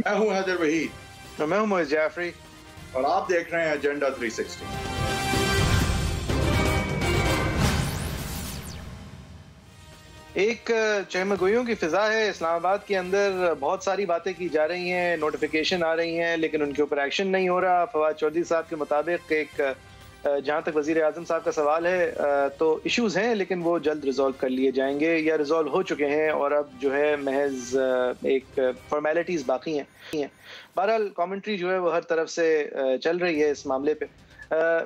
मैं हूं हैदर वहीद और मैं हूं मोइज़ जाफरी और आप देख रहे हैं एजेंडा 360। एक चहमगोइयों की फिजा है इस्लामाबाद के अंदर। बहुत सारी बातें की जा रही हैं, नोटिफिकेशन आ रही हैं, लेकिन उनके ऊपर एक्शन नहीं हो रहा। फवाद चौधरी साहब के मुताबिक एक जहाँ तक वज़ीर आज़म साहब का सवाल है तो इश्यूज़ हैं, लेकिन वो जल्द रिजॉल्व कर लिए जाएंगे या रिजॉल्व हो चुके हैं और अब जो है महज एक फॉर्मेलिटीज़ बाकी हैं। बहरहाल कमेंट्री जो है वो हर तरफ से चल रही है इस मामले पे।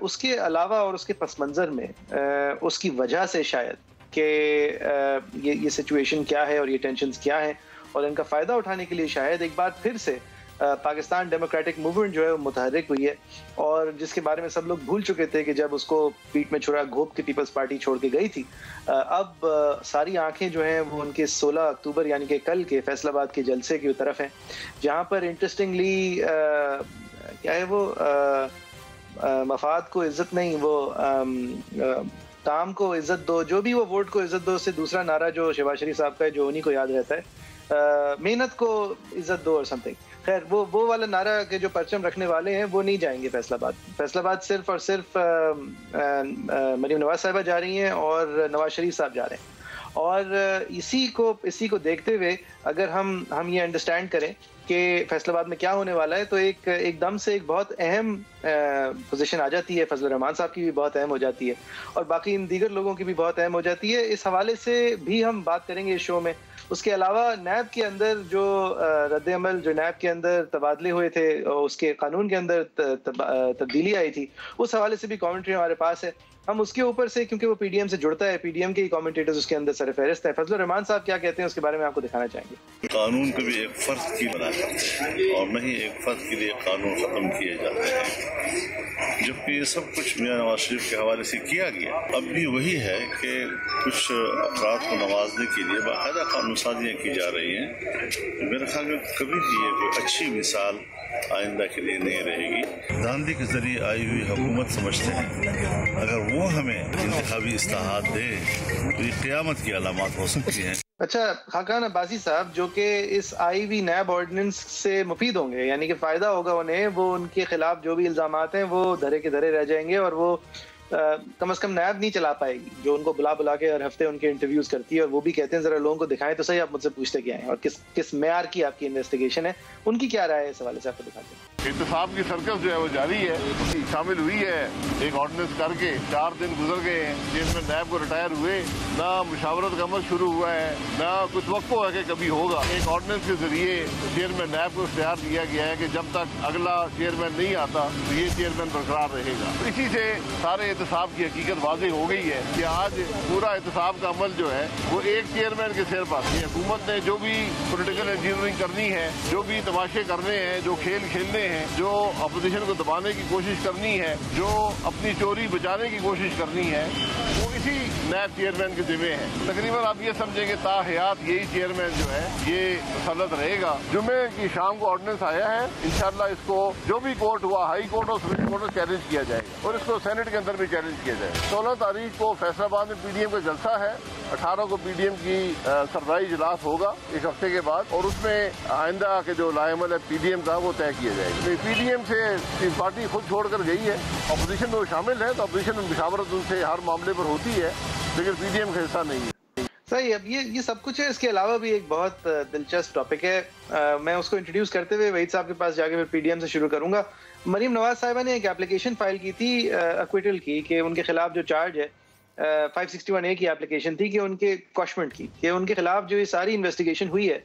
उसके अलावा और उसके पस मंज़र में उसकी वजह से शायद कि ये सिचुएशन क्या है और ये टेंशन्स क्या हैं और इनका फ़ायदा उठाने के लिए शायद एक बार फिर से पाकिस्तान डेमोक्रेटिक मूवमेंट जो है वो मुतहर्रिक हुई है, और जिसके बारे में सब लोग भूल चुके थे कि जब उसको पीठ में छुरा घोंप के पीपल्स पार्टी छोड़ के गई थी। अब सारी आंखें जो हैं वो उनके 16 अक्टूबर यानी कि कल के फैसलाबाद के जलसे की तरफ हैं, जहाँ पर इंटरेस्टिंगली क्या है वो मफाद को इज्जत नहीं, वो काम को इज्जत दो, जो भी वो वोट को इज्जत दो से दूसरा नारा जो शहबाज शरीफ साहब का है, जो उन्हीं को याद रहता है, मेहनत को इज्जत दो और समथिंग। खैर वो वाला नारा के जो परचम रखने वाले हैं वो नहीं जाएंगे फैसलाबाद सिर्फ और सिर्फ मरीम नवाज साहिबा जा रही हैं और नवाज शरीफ साहब जा रहे हैं। और इसी को देखते हुए अगर हम ये अंडरस्टैंड करें कि फैसलाबाद में क्या होने वाला है, तो एकदम से एक बहुत अहम पोजीशन आ जाती है। फजल रहमान साहब की भी बहुत अहम हो जाती है और बाकी इन दीगर लोगों की भी बहुत अहम हो जाती है। इस हवाले से भी हम बात करेंगे इस शो में। उसके अलावा नैब के अंदर जो रद्द-ए-अमल जो नैब के अंदर तबादले हुए थे, उसके कानून के अंदर तब्दीली आई थी, उस हवाले से भी कमेंट्री हमारे पास है। हम उसके ऊपर से, क्योंकि वो पीडीएम से जुड़ता है, पीडीएम के ही कमेंटेटर्स उसके अंदर सरफहरिस्त है। फजल रहमान साहब क्या कहते हैं उसके बारे में आपको दिखाना चाहेंगे। कानून कभी एक फर्ज की बना करते हैं और नहीं एक फर्ज के लिए कानून खत्म किए जाते हैं, जबकि ये सब कुछ मियां नवाज शरीफ के हवाले से किया गया। अब भी वही है कि कुछ अफराद को नवाजने के लिए बाकायदा कानून साजियाँ की जा रही हैं। मेरे ख्याल में कभी भी ये कोई अच्छी मिसाल आइंदा के लिए नहीं रहेगी। धांधली के जरिए आई हुई हुकूमत समझते हैं अगर वो हमें इंतखाबी इस्लाहात दे तो ये क़यामत की अलामत हो सकती हैं। अच्छा, खाकान अब्बासी साहब जो कि इस आई हुई नैब ऑर्डिनेंस से मुफीद होंगे, यानी कि फ़ायदा होगा उन्हें, वो उनके खिलाफ जो भी इल्ज़ामात हैं वो धरे के धरे रह जाएंगे और वो कम से कम नैब नहीं चला पाएगी, जो उनको बुला के हर हफ्ते उनके इंटरव्यूज करती है और वो भी कहते हैं जरा लोगों को दिखाएं तो सही, आप मुझसे पूछते क्या हैं और किस मेयार की आपकी इन्वेस्टिगेशन है, उनकी क्या राय है इस हवाले से आपको दिखाते हैं। एहतसाब की सर्कस जो है वो जारी है, शामिल हुई है। एक ऑर्डिनेंस करके 4 दिन गुजर गए हैं, जिसमें नैब को रिटायर हुए, ना मुशावरत का अमल शुरू हुआ है, ना कुछ वक्त है कि कभी होगा। एक ऑर्डिनेंस के जरिए चेयरमैन नैब को इख्तियार दिया गया है कि जब तक अगला चेयरमैन नहीं आता तो ये चेयरमैन बरकरार रहेगा। तो इसी से सारे एहतसाब की हकीकत वाज़ेह हो गई है कि आज पूरा एहतसाब का अमल जो है वो एक चेयरमैन के सिर पर। हुकूमत ने जो भी पोलिटिकल इंजीनियरिंग करनी है, जो भी तमाशे करने हैं, जो खेल खेलने हैं, जो अपोजिशन को दबाने की कोशिश करनी है, जो अपनी चोरी बचाने की कोशिश करनी है, वो इसी नैब चेयरमैन के जिम्मे है। तकरीबन आप ये समझेंगे ताहयात यही चेयरमैन जो है ये मुसल्लत रहेगा। जुमे की शाम को ऑर्डिनेंस आया है, इंशाअल्लाह इसको जो भी कोर्ट हुआ, हाई कोर्ट और सुप्रीम कोर्ट में चैलेंज किया जाएगा और इसको सेनेट के अंदर भी चैलेंज किया जाएगा। 16 तारीख को फैसलाबाद में पीडीएम का जलसा है, 18 को पीडीएम की सरबराही इजलास होगा एक हफ्ते के बाद, और उसमें आइंदा के जो लाएमल है पीडीएम का वो तय किया जाएगा। पीडीएम से पार्टी खुद छोड़कर गई है, अपोजिशन में वो शामिल है तो अपोजिशन में मुशावरत उनसे हर मामले पर होती है, लेकिन पीडीएम का हिस्सा नहीं है। सही, अब ये सब कुछ है। इसके अलावा भी एक बहुत दिलचस्प टॉपिक है, मैं उसको इंट्रोड्यूस करते हुए वहीद साहब के पास जाके फिर पीडीएम से शुरू करूंगा। मरीम नवाज साहिबा ने एक एप्लीकेशन फाइल की थी एक्विटल की, कि उनके खिलाफ जो चार्ज है 561A की एप्लीकेशन थी कि उनके कॉशमेंट की, कि उनके खिलाफ जो ये सारी इन्वेस्टिगेशन हुई है,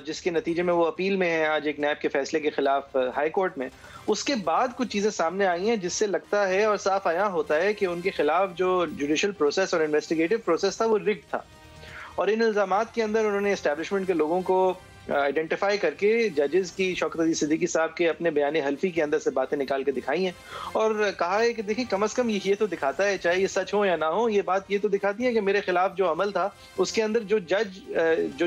जिसके नतीजे में वो अपील में है आज एक नैब के फैसले के खिलाफ हाई कोर्ट में, उसके बाद कुछ चीज़ें सामने आई हैं जिससे लगता है और साफ आया होता है कि उनके खिलाफ जो जुडिशल प्रोसेस और इन्वेस्टिगेटिव प्रोसेस था वो रिग्ड था। और इन इल्ज़ामात के अंदर उन्होंने एस्टैब्लिशमेंट के लोगों को आइडेंटिफाई करके जजेस की शौकत अली सिद्दीकी साहब के अपने बयान हल्फी के अंदर से बातें निकाल के दिखाई हैं और कहा है कि देखिए कम से कम ये तो दिखाता है, चाहे ये सच हो या ना हो, ये बात ये तो दिखाती है कि मेरे खिलाफ जो अमल था उसके अंदर जो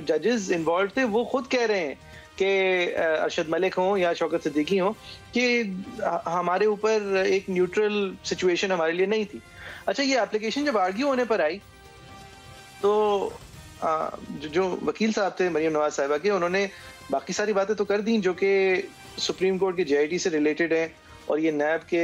जजेस इन्वॉल्व थे वो खुद कह रहे हैं कि अरशद मलिक हों या शौकत सिद्दीकी हों कि हमारे ऊपर एक न्यूट्रल सिचुएशन हमारे लिए नहीं थी। अच्छा, ये एप्लीकेशन जब आर्ग्यू होने पर आई तो जो वकील साहब थे मरीम नवाज साहिबा के, उन्होंने बाकी सारी बातें तो कर दी जो कि सुप्रीम कोर्ट के JIT से रिलेटेड हैं और ये नैब के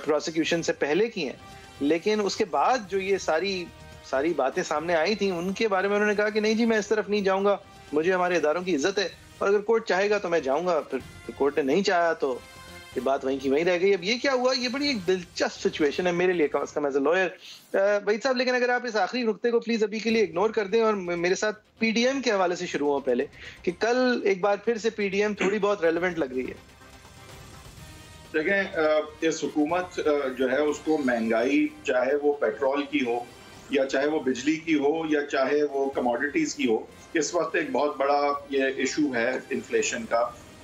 प्रोसिक्यूशन से पहले की हैं, लेकिन उसके बाद जो ये सारी बातें सामने आई थी उनके बारे में उन्होंने कहा कि नहीं जी मैं इस तरफ नहीं जाऊंगा, मुझे हमारे इदारों की इज्जत है और अगर कोर्ट चाहेगा तो मैं जाऊंगा। फिर कोर्ट ने नहीं चाहा तो ये बात वहीं की वहीं रह गई। अब ये क्या हुआ, ये बड़ी एक दिलचस्प सिचुएशन है मेरे लिए कम से कम एज ए लॉयर वहीद साहब। लेकिन अगर आप इस आखिरी नुक्ते को प्लीज अभी के लिए इग्नोर कर दें और मेरे साथ PDM के हवाले से शुरू हो पहले, कि कल एक बार फिर से PDM थोड़ी बहुत रेलेवेंट लग रही है। देखें, इस हुकूमत जो है उसको महंगाई, चाहे वो पेट्रोल की हो या चाहे वो बिजली की हो या चाहे वो कमोडिटीज़ की हो, इस वक्त एक बहुत बड़ा ये इशू है इन्फ्लेशन का,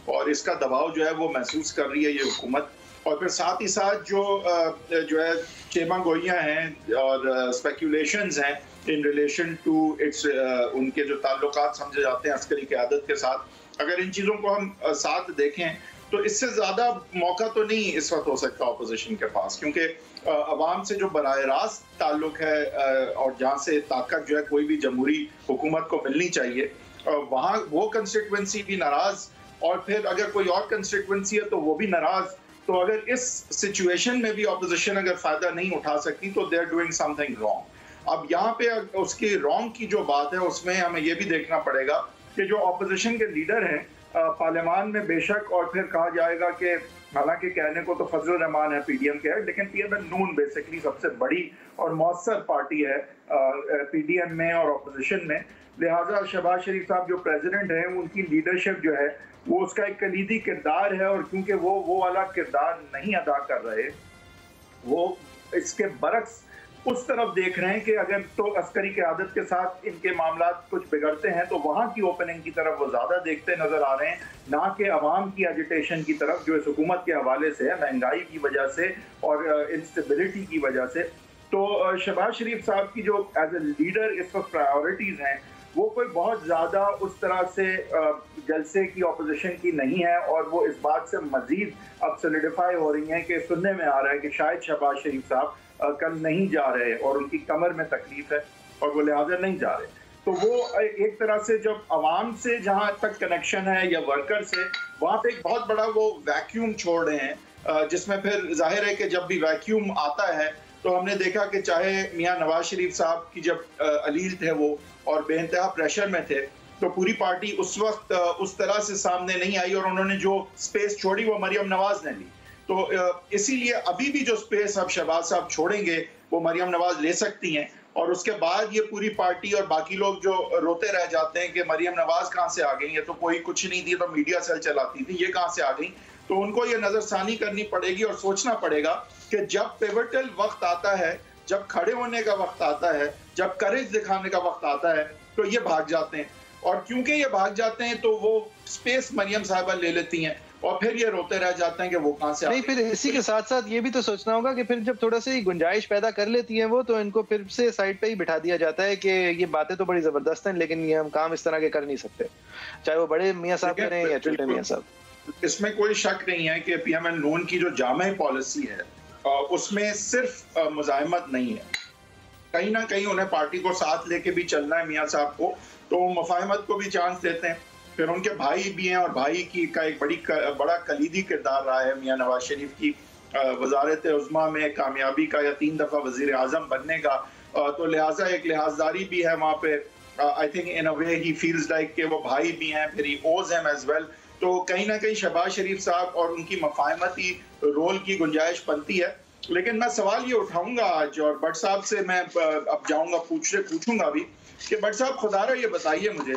और इसका दबाव जो है वो महसूस कर रही है ये हुकूमत। और फिर साथ ही साथ जो है चेमा गोइयाँ हैं और स्पेकुलेशंस हैं इन रिलेशन टू इट्स, उनके जो ताल्लुकात समझे जाते हैं अस्करी क़यादत के साथ, अगर इन चीज़ों को हम साथ देखें तो इससे ज़्यादा मौका तो नहीं इस वक्त हो सकता अपोजिशन के पास, क्योंकि अवाम से जो बराह रास्त ताल्लुक है और जहाँ से ताकत जो है कोई भी जमहूरी हुकूमत को मिलनी चाहिए, वहाँ वो कंस्टिट्यूंसी भी नाराज़, और फिर अगर कोई और कंस्टिट्यूंसी है तो वो भी नाराज़। तो अगर इस सिचुएशन में भी अपोजिशन अगर फ़ायदा नहीं उठा सकती तो they are doing something wrong. अब यहाँ पे उसकी रॉन्ग की जो बात है उसमें हमें ये भी देखना पड़ेगा कि जो अपोजिशन के लीडर हैं पार्लियामान में बेशक, और फिर कहा जाएगा कि हालांकि कहने को तो फजल रहमान है PDM के, लेकिन PMN नून बेसिकली सबसे बड़ी और मौसर पार्टी है PDM में और अपोजिशन में, लिहाजा शहबाज शरीफ साहब जो प्रेसिडेंट हैं उनकी लीडरशिप जो है वो उसका एक कलीदी किरदार है, और क्योंकि वो वाला किरदार नहीं अदा कर रहे, वो इसके बरक्स उस तरफ देख रहे हैं कि अगर तो अस्करी क़यादत के साथ इनके मामलात कुछ बिगड़ते हैं तो वहाँ की ओपनिंग की तरफ वो ज़्यादा देखते नज़र आ रहे हैं, ना कि अवाम की एजिटेशन की तरफ जो इस हुकूमत के हवाले से है, महंगाई की वजह से और इंस्टेबिलिटी की वजह से। तो शहबाज शरीफ साहब की जो एज ए लीडर इस वक्त प्रायोरिटीज़ हैं वो कोई बहुत ज़्यादा उस तरह से जलसे की अपोजिशन की नहीं है, और वो इस बात से मज़ीद अब सोलिडिफाई हो रही हैं कि सुनने में आ रहा है कि शायद शहबाज शरीफ साहब कल नहीं जा रहे और उनकी कमर में तकलीफ है और वो लिहाजा नहीं जा रहे। तो वो एक तरह से जब अवाम से जहाँ तक कनेक्शन है या वर्कर से, वहाँ पे एक बहुत बड़ा वो वैक्यूम छोड़ रहे हैं, जिसमें फिर जाहिर है कि जब भी वैक्यूम आता है तो हमने देखा कि चाहे मियाँ नवाज शरीफ साहब की जब अलील थे वो और बेइंतहा प्रेशर में थे, तो पूरी पार्टी उस वक्त उस तरह से सामने नहीं आई और उन्होंने जो स्पेस छोड़ी वो मरियम नवाज ने ली। तो इसीलिए अभी भी जो स्पेस अब शहबाज साहब छोड़ेंगे वो मरियम नवाज ले सकती हैं, और उसके बाद ये पूरी पार्टी और बाकी लोग जो रोते रह जाते हैं कि मरियम नवाज कहाँ से आ गई, ये तो कोई कुछ नहीं थी, तो मीडिया सेल चलाती थी, ये कहाँ से आ गई। तो उनको ये नज़रसानी करनी पड़ेगी और सोचना पड़ेगा कि जब पिवटल वक्त आता है, जब खड़े होने का वक्त आता है, जब करेज दिखाने का वक्त आता है, तो ये भाग जाते हैं, और क्योंकि ये भाग जाते हैं तो वो स्पेस मरियम साहिबा ले लेती हैं और फिर ये रोते रह जाते हैं कि वो कहाँ से नहीं। फिर इसी के साथ साथ ये भी तो सोचना होगा कि फिर जब थोड़ा सी गुंजाइश पैदा कर लेती हैं वो, तो इनको फिर से साइड पे ही बिठा दिया जाता है कि ये बातें तो बड़ी जबरदस्त हैं लेकिन ये हम काम इस तरह के कर नहीं सकते, चाहे वो बड़े मियाँ साहब करें या छोटे मियाँ साहब। इसमें कोई शक नहीं है कि PMN नून की जो जामे पॉलिसी है उसमें सिर्फ मुजाहिमत नहीं है, कहीं ना कहीं उन्हें पार्टी को साथ लेके भी चलना है मियाँ साहब को, तो मुफाहमत को भी चांस देते हैं। फिर उनके भाई भी हैं और भाई की का एक बड़ा कलीदी किरदार रहा है मियाँ नवाज शरीफ की वजारत उज़्मा में कामयाबी का या 3 दफ़ा वज़ीर आज़म बनने का, तो लिहाजा एक लिहाजदारी भी है वहाँ पे। I think in a way he feels like कि वो भाई भी हैं, फिर ही ओज हैं एज वेल। तो कहीं ना कहीं शहबाज शरीफ साहब और उनकी मफाहमती रोल की गुंजाइश बनती है। लेकिन मैं सवाल ये उठाऊंगा आज, और भट्ट साहब से मैं अब जाऊंगा पूछूंगा भी कि भट्ट साहब खुदारा ये बताइए मुझे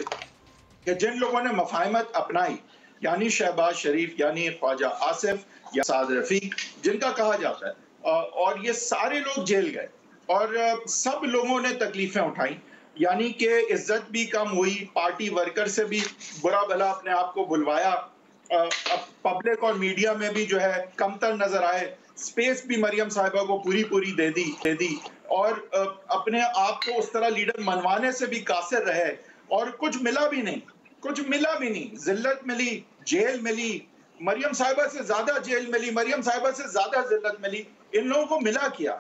कि जिन लोगों ने मफाहमत अपनाई, यानी शहबाज शरीफ, यानी ख्वाजा आसिफ या साद रफीक जिनका कहा जाता है, और ये सारे लोग जेल गए और सब लोगों ने तकलीफें उठाई, यानी कि इज्जत भी कम हुई, पार्टी वर्कर से भी बुरा भला अपने आप को बुलवाया, पब्लिक और मीडिया में भी जो है कमतर नजर आए, स्पेस भी मरियम साहिबा को पूरी दे दी और अपने आप को उस तरह लीडर मनवाने से भी कासिर रहे, और कुछ मिला भी नहीं, जिल्लत मिली, जेल मिली, मरियम साहिबा से ज्यादा जेल मिली, मरियम साहिबा से ज्यादा जिल्लत मिली। इन लोगों को मिला क्या?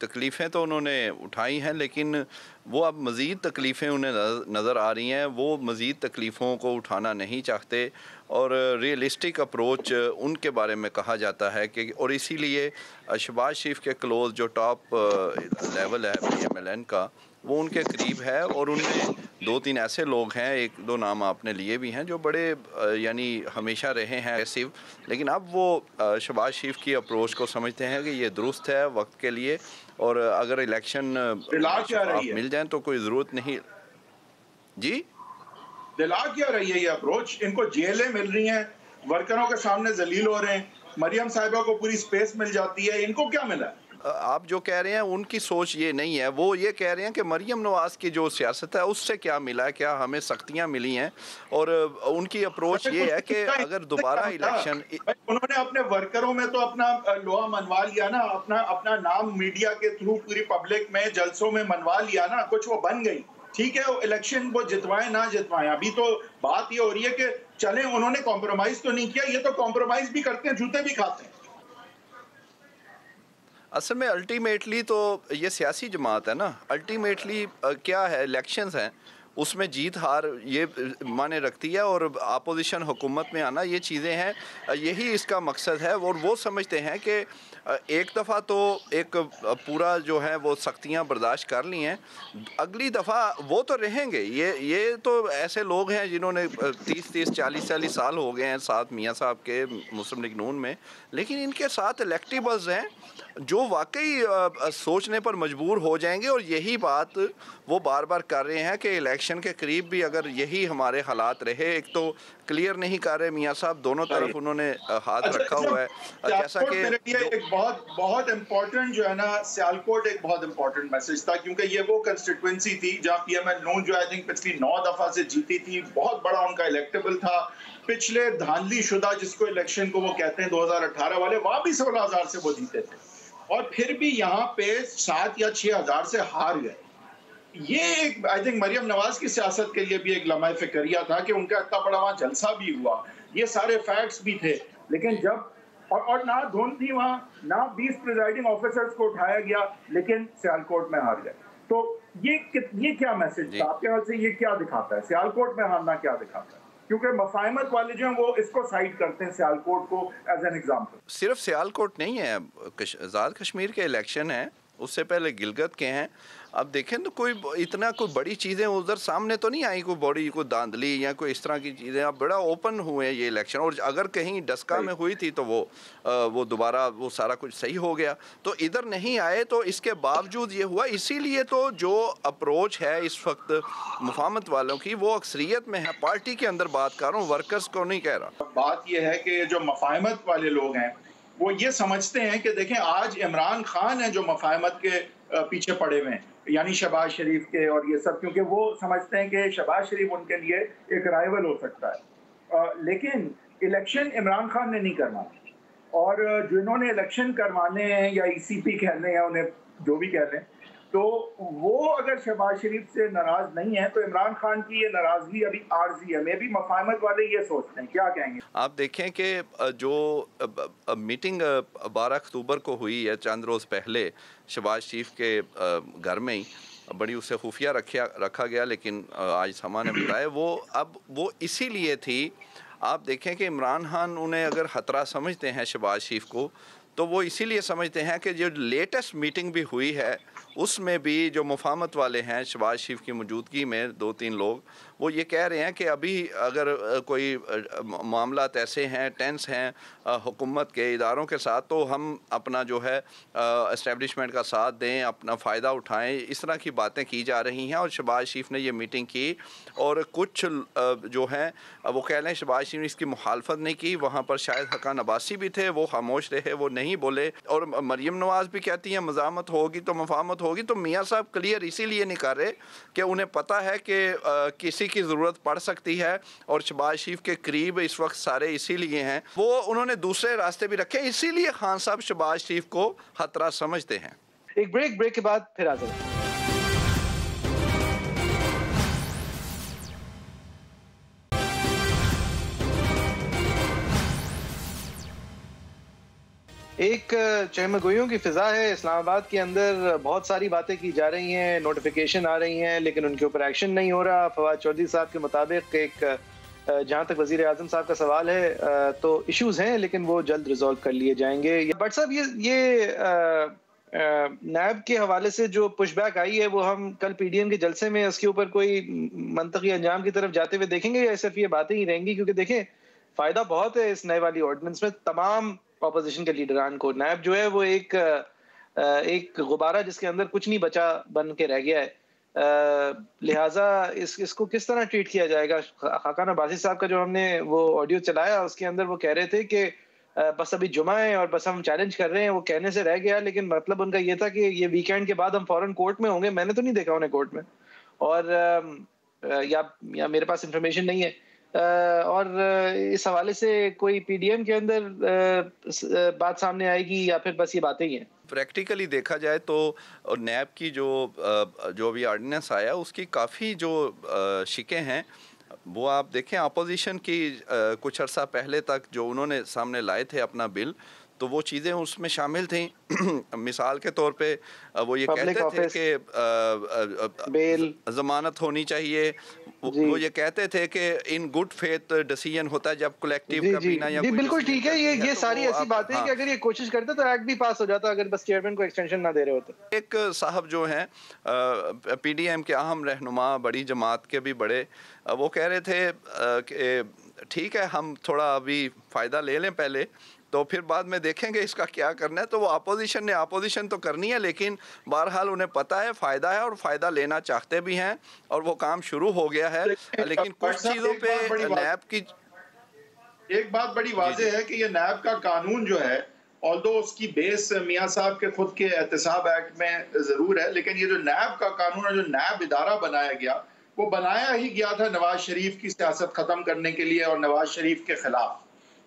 तकलीफ़ें तो उन्होंने उठाई हैं, लेकिन वो अब मज़ीद तकलीफ़ें उन्हें नज़र आ रही हैं। वो मज़ीद तकलीफ़ों को उठाना नहीं चाहते और रियलिस्टिक अप्रोच उनके बारे में कहा जाता है कि, और इसीलिए शहबाज शरीफ के क्लोज़ जो टॉप लेवल है PMLN का, वो उनके करीब है और उनमें 2-3 ऐसे लोग हैं, 1-2 नाम आपने लिए भी हैं, जो बड़े यानी हमेशा रहे हैं एग्रेसिव, लेकिन अब वो शहबाज शरीफ की अप्रोच को समझते हैं कि ये दुरुस्त है वक्त के लिए, और अगर इलेक्शन मिल जाए तो कोई ज़रूरत नहीं। जी, दिला क्या रही है ये अप्रोच? इनको जेलें मिल रही हैं, वर्करों के सामने जलील हो रहे हैं, मरियम साहिबा को पूरी स्पेस मिल जाती है, इनको क्या मिला? आप जो कह रहे हैं उनकी सोच ये नहीं है। वो ये कह रहे हैं कि मरियम नवाज़ की जो सियासत है उससे क्या मिला, क्या हमें सख्तियां मिली हैं, और उनकी अप्रोच ये है कि अगर दोबारा इलेक्शन, उन्होंने अपने वर्करों में तो अपना लोहा मनवा लिया ना, अपना नाम मीडिया के थ्रू पूरी पब्लिक में जलसों में मनवा लिया ना, कुछ वो बन गई। ठीक है, इलेक्शन वो जितवाएं ना जितवाएं, अभी तो बात ये हो रही है कि चले, उन्होंने कॉम्प्रोमाइज तो नहीं किया, ये तो कॉम्प्रोमाइज भी करते हैं, जूते भी खाते हैं। असल में अल्टीमेटली तो ये सियासी जमात है ना, अल्टीमेटली क्या है, इलेक्शंस हैं, उसमें जीत हार ये माने रखती है, और अपोजिशन हुकूमत में आना, ये चीज़ें हैं, यही इसका मकसद है। और वो समझते हैं कि एक दफ़ा तो एक पूरा जो है वो सख्तियां बर्दाश्त कर ली हैं, अगली दफ़ा वो तो रहेंगे। ये तो ऐसे लोग हैं जिन्होंने 30-30 40-40 साल हो गए हैं साथ मियाँ साहब के मुस्लिम लीग नून में, लेकिन इनके साथ इलेक्टेबल्स हैं जो वाकई सोचने पर मजबूर हो जाएंगे। और यही बात वो बार बार कर रहे हैं कि इलेक्शन के करीब भी अगर यही हमारे हालात रहे, एक तो क्लियर नहीं कर रहे मियाँ साहब, दोनों तरफ उन्होंने हाथ रखा हुआ है, जैसा कि एक बहुत इम्पोर्टेंट जो है ना, सियालकोट एक बहुत इम्पोर्टेंट मैसेज था, क्योंकि ये वो कंस्टिट्यूएंसी थी जहाँ PML नून जो आई थिंक पिछली 9 दफा से जीती थी, बहुत बड़ा उनका इलेक्टेबल था। पिछले धांधली शुदा जिसको इलेक्शन को वो कहते हैं 2018 वाले, वहां भी 16,000 से वो जीते थे, और फिर भी यहाँ पे 7 या 6,000 से हार गए। ये एक आई थिंक मरियम नवाज की सियासत के लिए भी एक लम्हा फिक्रिया था कि उनका इतना बड़ा वहाँ जलसा भी हुआ, ये सारे फैक्ट्स भी थे, लेकिन जब और ना धुन थी वहाँ, ना 20 प्रिजाइडिंग ऑफिसर्स को उठाया गया, लेकिन सियालकोट में हार गए। तो ये क्या मैसेज था आपके ख्याल से? ये क्या दिखाता है सियालकोट में हारना, क्या दिखाता है? क्योंकि मफाहमत वाले जो हैं वो इसको साइड करते हैं सियालकोट को एज एन एग्जाम्पल। सिर्फ सियालकोट नहीं है, आज़ाद कश्मीर के इलेक्शन हैं, उससे पहले गिलगित के हैं। अब देखें तो कोई इतना कोई बड़ी चीज़ें उधर सामने तो नहीं आई, कोई बड़ी कोई धांधली या कोई इस तरह की चीज़ें। अब बड़ा ओपन हुए ये इलेक्शन, और अगर कहीं डस्का में हुई थी तो वो दोबारा वो सारा कुछ सही हो गया, तो इधर नहीं आए। तो इसके बावजूद ये हुआ, इसीलिए तो जो अप्रोच है इस वक्त मुफाहमत वालों की, वो अक्सरियत में है। पार्टी के अंदर बात कर रहा हूँ, वर्कर्स को नहीं कह रहा। बात ये है कि जो मुफाहमत वाले लोग हैं वो ये समझते हैं कि देखें, आज इमरान खान है जो मुफाहमत के पीछे पड़े हुए हैं, यानी शहबाज शरीफ के और ये सब, क्योंकि वो समझते हैं कि शहबाज शरीफ उनके लिए एक राइवल हो सकता है। लेकिन इलेक्शन इमरान खान ने नहीं करवाना, और जिन्होंने इलेक्शन करवाने हैं या ECP कहने हैं उन्हें, जो भी कह लें, तो वो अगर शहबाज शरीफ से नाराज नहीं है तो इमरान खान की ये नाराजगी अभी आर्जी है। मे भी मफाहमत वाले ये सोचते हैं, क्या कहेंगे आप? देखें कि जो मीटिंग 12 अक्टूबर को हुई है, चंद रोज़ पहले शहबाज शरीफ के घर में ही, बड़ी उसे खुफिया रखा गया, लेकिन आज समा ने बताया वो इसीलिए थी। आप देखें कि इमरान खान उन्हें अगर खतरा समझते हैं शहबाज शरीफ को, तो वो इसीलिए समझते हैं कि जो लेटेस्ट मीटिंग भी हुई है उसमें भी जो मुफाहमत वाले हैं शहबाज शरीफ की मौजूदगी में 2-3 लोग, वो ये कह रहे हैं कि अभी अगर कोई मामला ऐसे हैं, टेंस हैं हुकूमत के इदारों के साथ, तो हम अपना जो है इस्टेब्लिशमेंट का साथ दें, अपना फ़ायदा उठाएं। इस तरह की बातें की जा रही हैं, और शहबाज शरीफ ने ये मीटिंग की, और कुछ जो हैं वो कह रहे हैं शहबाज शरीफ ने इसकी मुखालफत नहीं की। वहाँ पर शायद हकान अब्बासी भी थे, वो खामोश रहे, वो नहीं बोले। और मरियम नवाज़ भी कहती हैं मज़ामत होगी तो मुफाहमत होगी। तो मियाँ साहब क्लियर इसीलिए नहीं कर रहे कि उन्हें पता है कि किसी की ज़रूरत पड़ सकती है, और शहबाज शरीफ के करीब इस वक्त सारे इसीलिए हैं। वो उन्होंने दूसरे रास्ते भी रखे, इसीलिए खान साहब शहबाज शरीफ को खतरा समझते हैं। एक ब्रेक के बाद फिर आ जाए। एक चहमगोइयों की फिजा है इस्लामाबाद के अंदर, बहुत सारी बातें की जा रही हैं, नोटिफिकेशन आ रही हैं, लेकिन उनके ऊपर एक्शन नहीं हो रहा। फवाद चौधरी साहब के मुताबिक एक जहाँ तक वजीर आजम साहब का सवाल है तो इश्यूज हैं लेकिन वो जल्द रिजॉल्व कर लिए जाएंगे। बट साहब ये नैब के हवाले से जो पुशबैक आई है वो हम कल पीडीएम के जलसे में उसके ऊपर कोई मंतकी अंजाम की तरफ जाते हुए देखेंगे या सिर्फ ये बातें ही रहेंगी? क्योंकि देखें फायदा बहुत है इस नए वाली ऑर्डिनेंस में तमाम ऑपोजिशन के लीडरान को। नैब जो है वो एक गुब्बारा जिसके अंदर कुछ नहीं बचा बन के रह गया है। लिहाजा इसको किस तरह ट्रीट किया जाएगा? खाकान अब्बासी साहब का जो हमने वो ऑडियो चलाया उसके अंदर वो कह रहे थे कि बस अभी जुमा है और बस हम चैलेंज कर रहे हैं, वो कहने से रह गया, लेकिन मतलब उनका ये था कि ये वीकेंड के बाद हम फौरन कोर्ट में होंगे। मैंने तो नहीं देखा उन्हें कोर्ट में, और या मेरे पास इंफॉर्मेशन नहीं है। और इस हवाले से कोई पीडीएम के अंदर बात सामने आएगी या फिर बस ये बातें ही हैं? प्रैक्टिकली देखा जाए तो नैब की जो भी ऑर्डिनेंस आया उसकी काफ़ी जो शिकें हैं वो आप देखें। अपोजिशन की कुछ अर्सा पहले तक जो उन्होंने सामने लाए थे अपना बिल, तो वो चीज़ें उसमें शामिल थी। मिसाल के तौर पे वो ये कहते थे कि बेल ज़मानत होनी चाहिए। वो ये कहते थे कि इन गुड फेथ डिसीजन होता है जब कलेक्टिव का पीना या बिल्कुल ठीक है। ये तो सारी ऐसी बातें हैं कि अगर ये कोशिश करते तो एक्ट भी पास हो जाता अगर बस चेयरमैन को एक्सटेंशन ना दे रहे होते। एक साहब जो हैं पीडीएम के अहम रहनुमा, बड़ी जमात के भी बड़े, वो कह रहे थे कि ठीक है हम थोड़ा अभी फ़ायदा ले लें पहले, तो फिर बाद में देखेंगे इसका क्या करना है। तो वो अपोजिशन तो करनी है, लेकिन बहरहाल उन्हें पता है फ़ायदा है और फ़ायदा लेना चाहते भी हैं और वो काम शुरू हो गया है। लेकिन कुछ चीज़ों पे नैब की एक बात बड़ी वाज़ेह है कि ये नैब का कानून जो है, ऑल्दो उसकी बेस मियाँ साहब के खुद के एहतसाब एक्ट में ज़रूर है, लेकिन ये जो नैब का कानून है, जो नैब इदारा बनाया गया, वो बनाया ही गया था नवाज शरीफ की सियासत ख़त्म करने के लिए और नवाज शरीफ के ख़िलाफ़।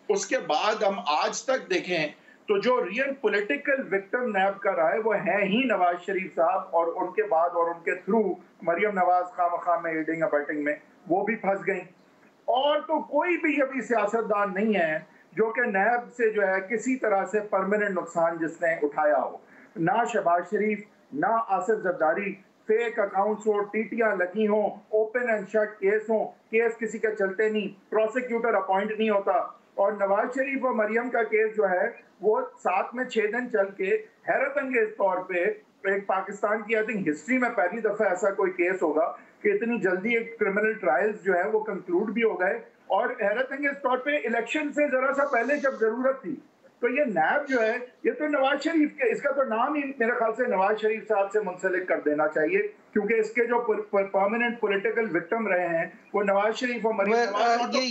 उसके बाद हम आज तक देखें तो जो रियल पॉलिटिकल विक्टिम नैब का रहा है वो है ही नवाज शरीफ साहब, और उनके बाद और उनके थ्रू मरियम नवाज खाम में एडिंग अबेटिंग में वो भी फंस गई। और तो कोई भी अभी सियासतदान नहीं है जो कि नैब से जो है किसी तरह से परमानेंट नुकसान जिसने उठाया हो। ना शहबाज शरीफ, ना आसिफ जरदारी, फेक अकाउंट्स हो, टीटियां लगी हो, ओपन एंड शट केस हो, केस किसी का चलते नहीं, प्रोसिक्यूटर अपॉइंट नहीं होता। और नवाज शरीफ और मरियम का केस जो है वो साथ में 6 दिन चल के हैरत अंगेज तौर पे एक पाकिस्तान की आई थिंक हिस्ट्री में पहली दफा ऐसा कोई केस होगा कि इतनी जल्दी एक क्रिमिनल ट्रायल्स जो है वो कंक्लूड भी हो गए, और हैरत अंगेज तौर पे इलेक्शन से जरा सा पहले जब जरूरत थी। तो ये नैब जो है ये तो नवाज शरीफ के, इसका तो नाम ही मेरे ख्याल से नवाज शरीफ साहब से मुंसलिक कर देना चाहिए, क्योंकि इसके जो परमानेंट पॉलिटिकल विक्टिम रहे हैं वो नवाज शरीफ और मरियम। ये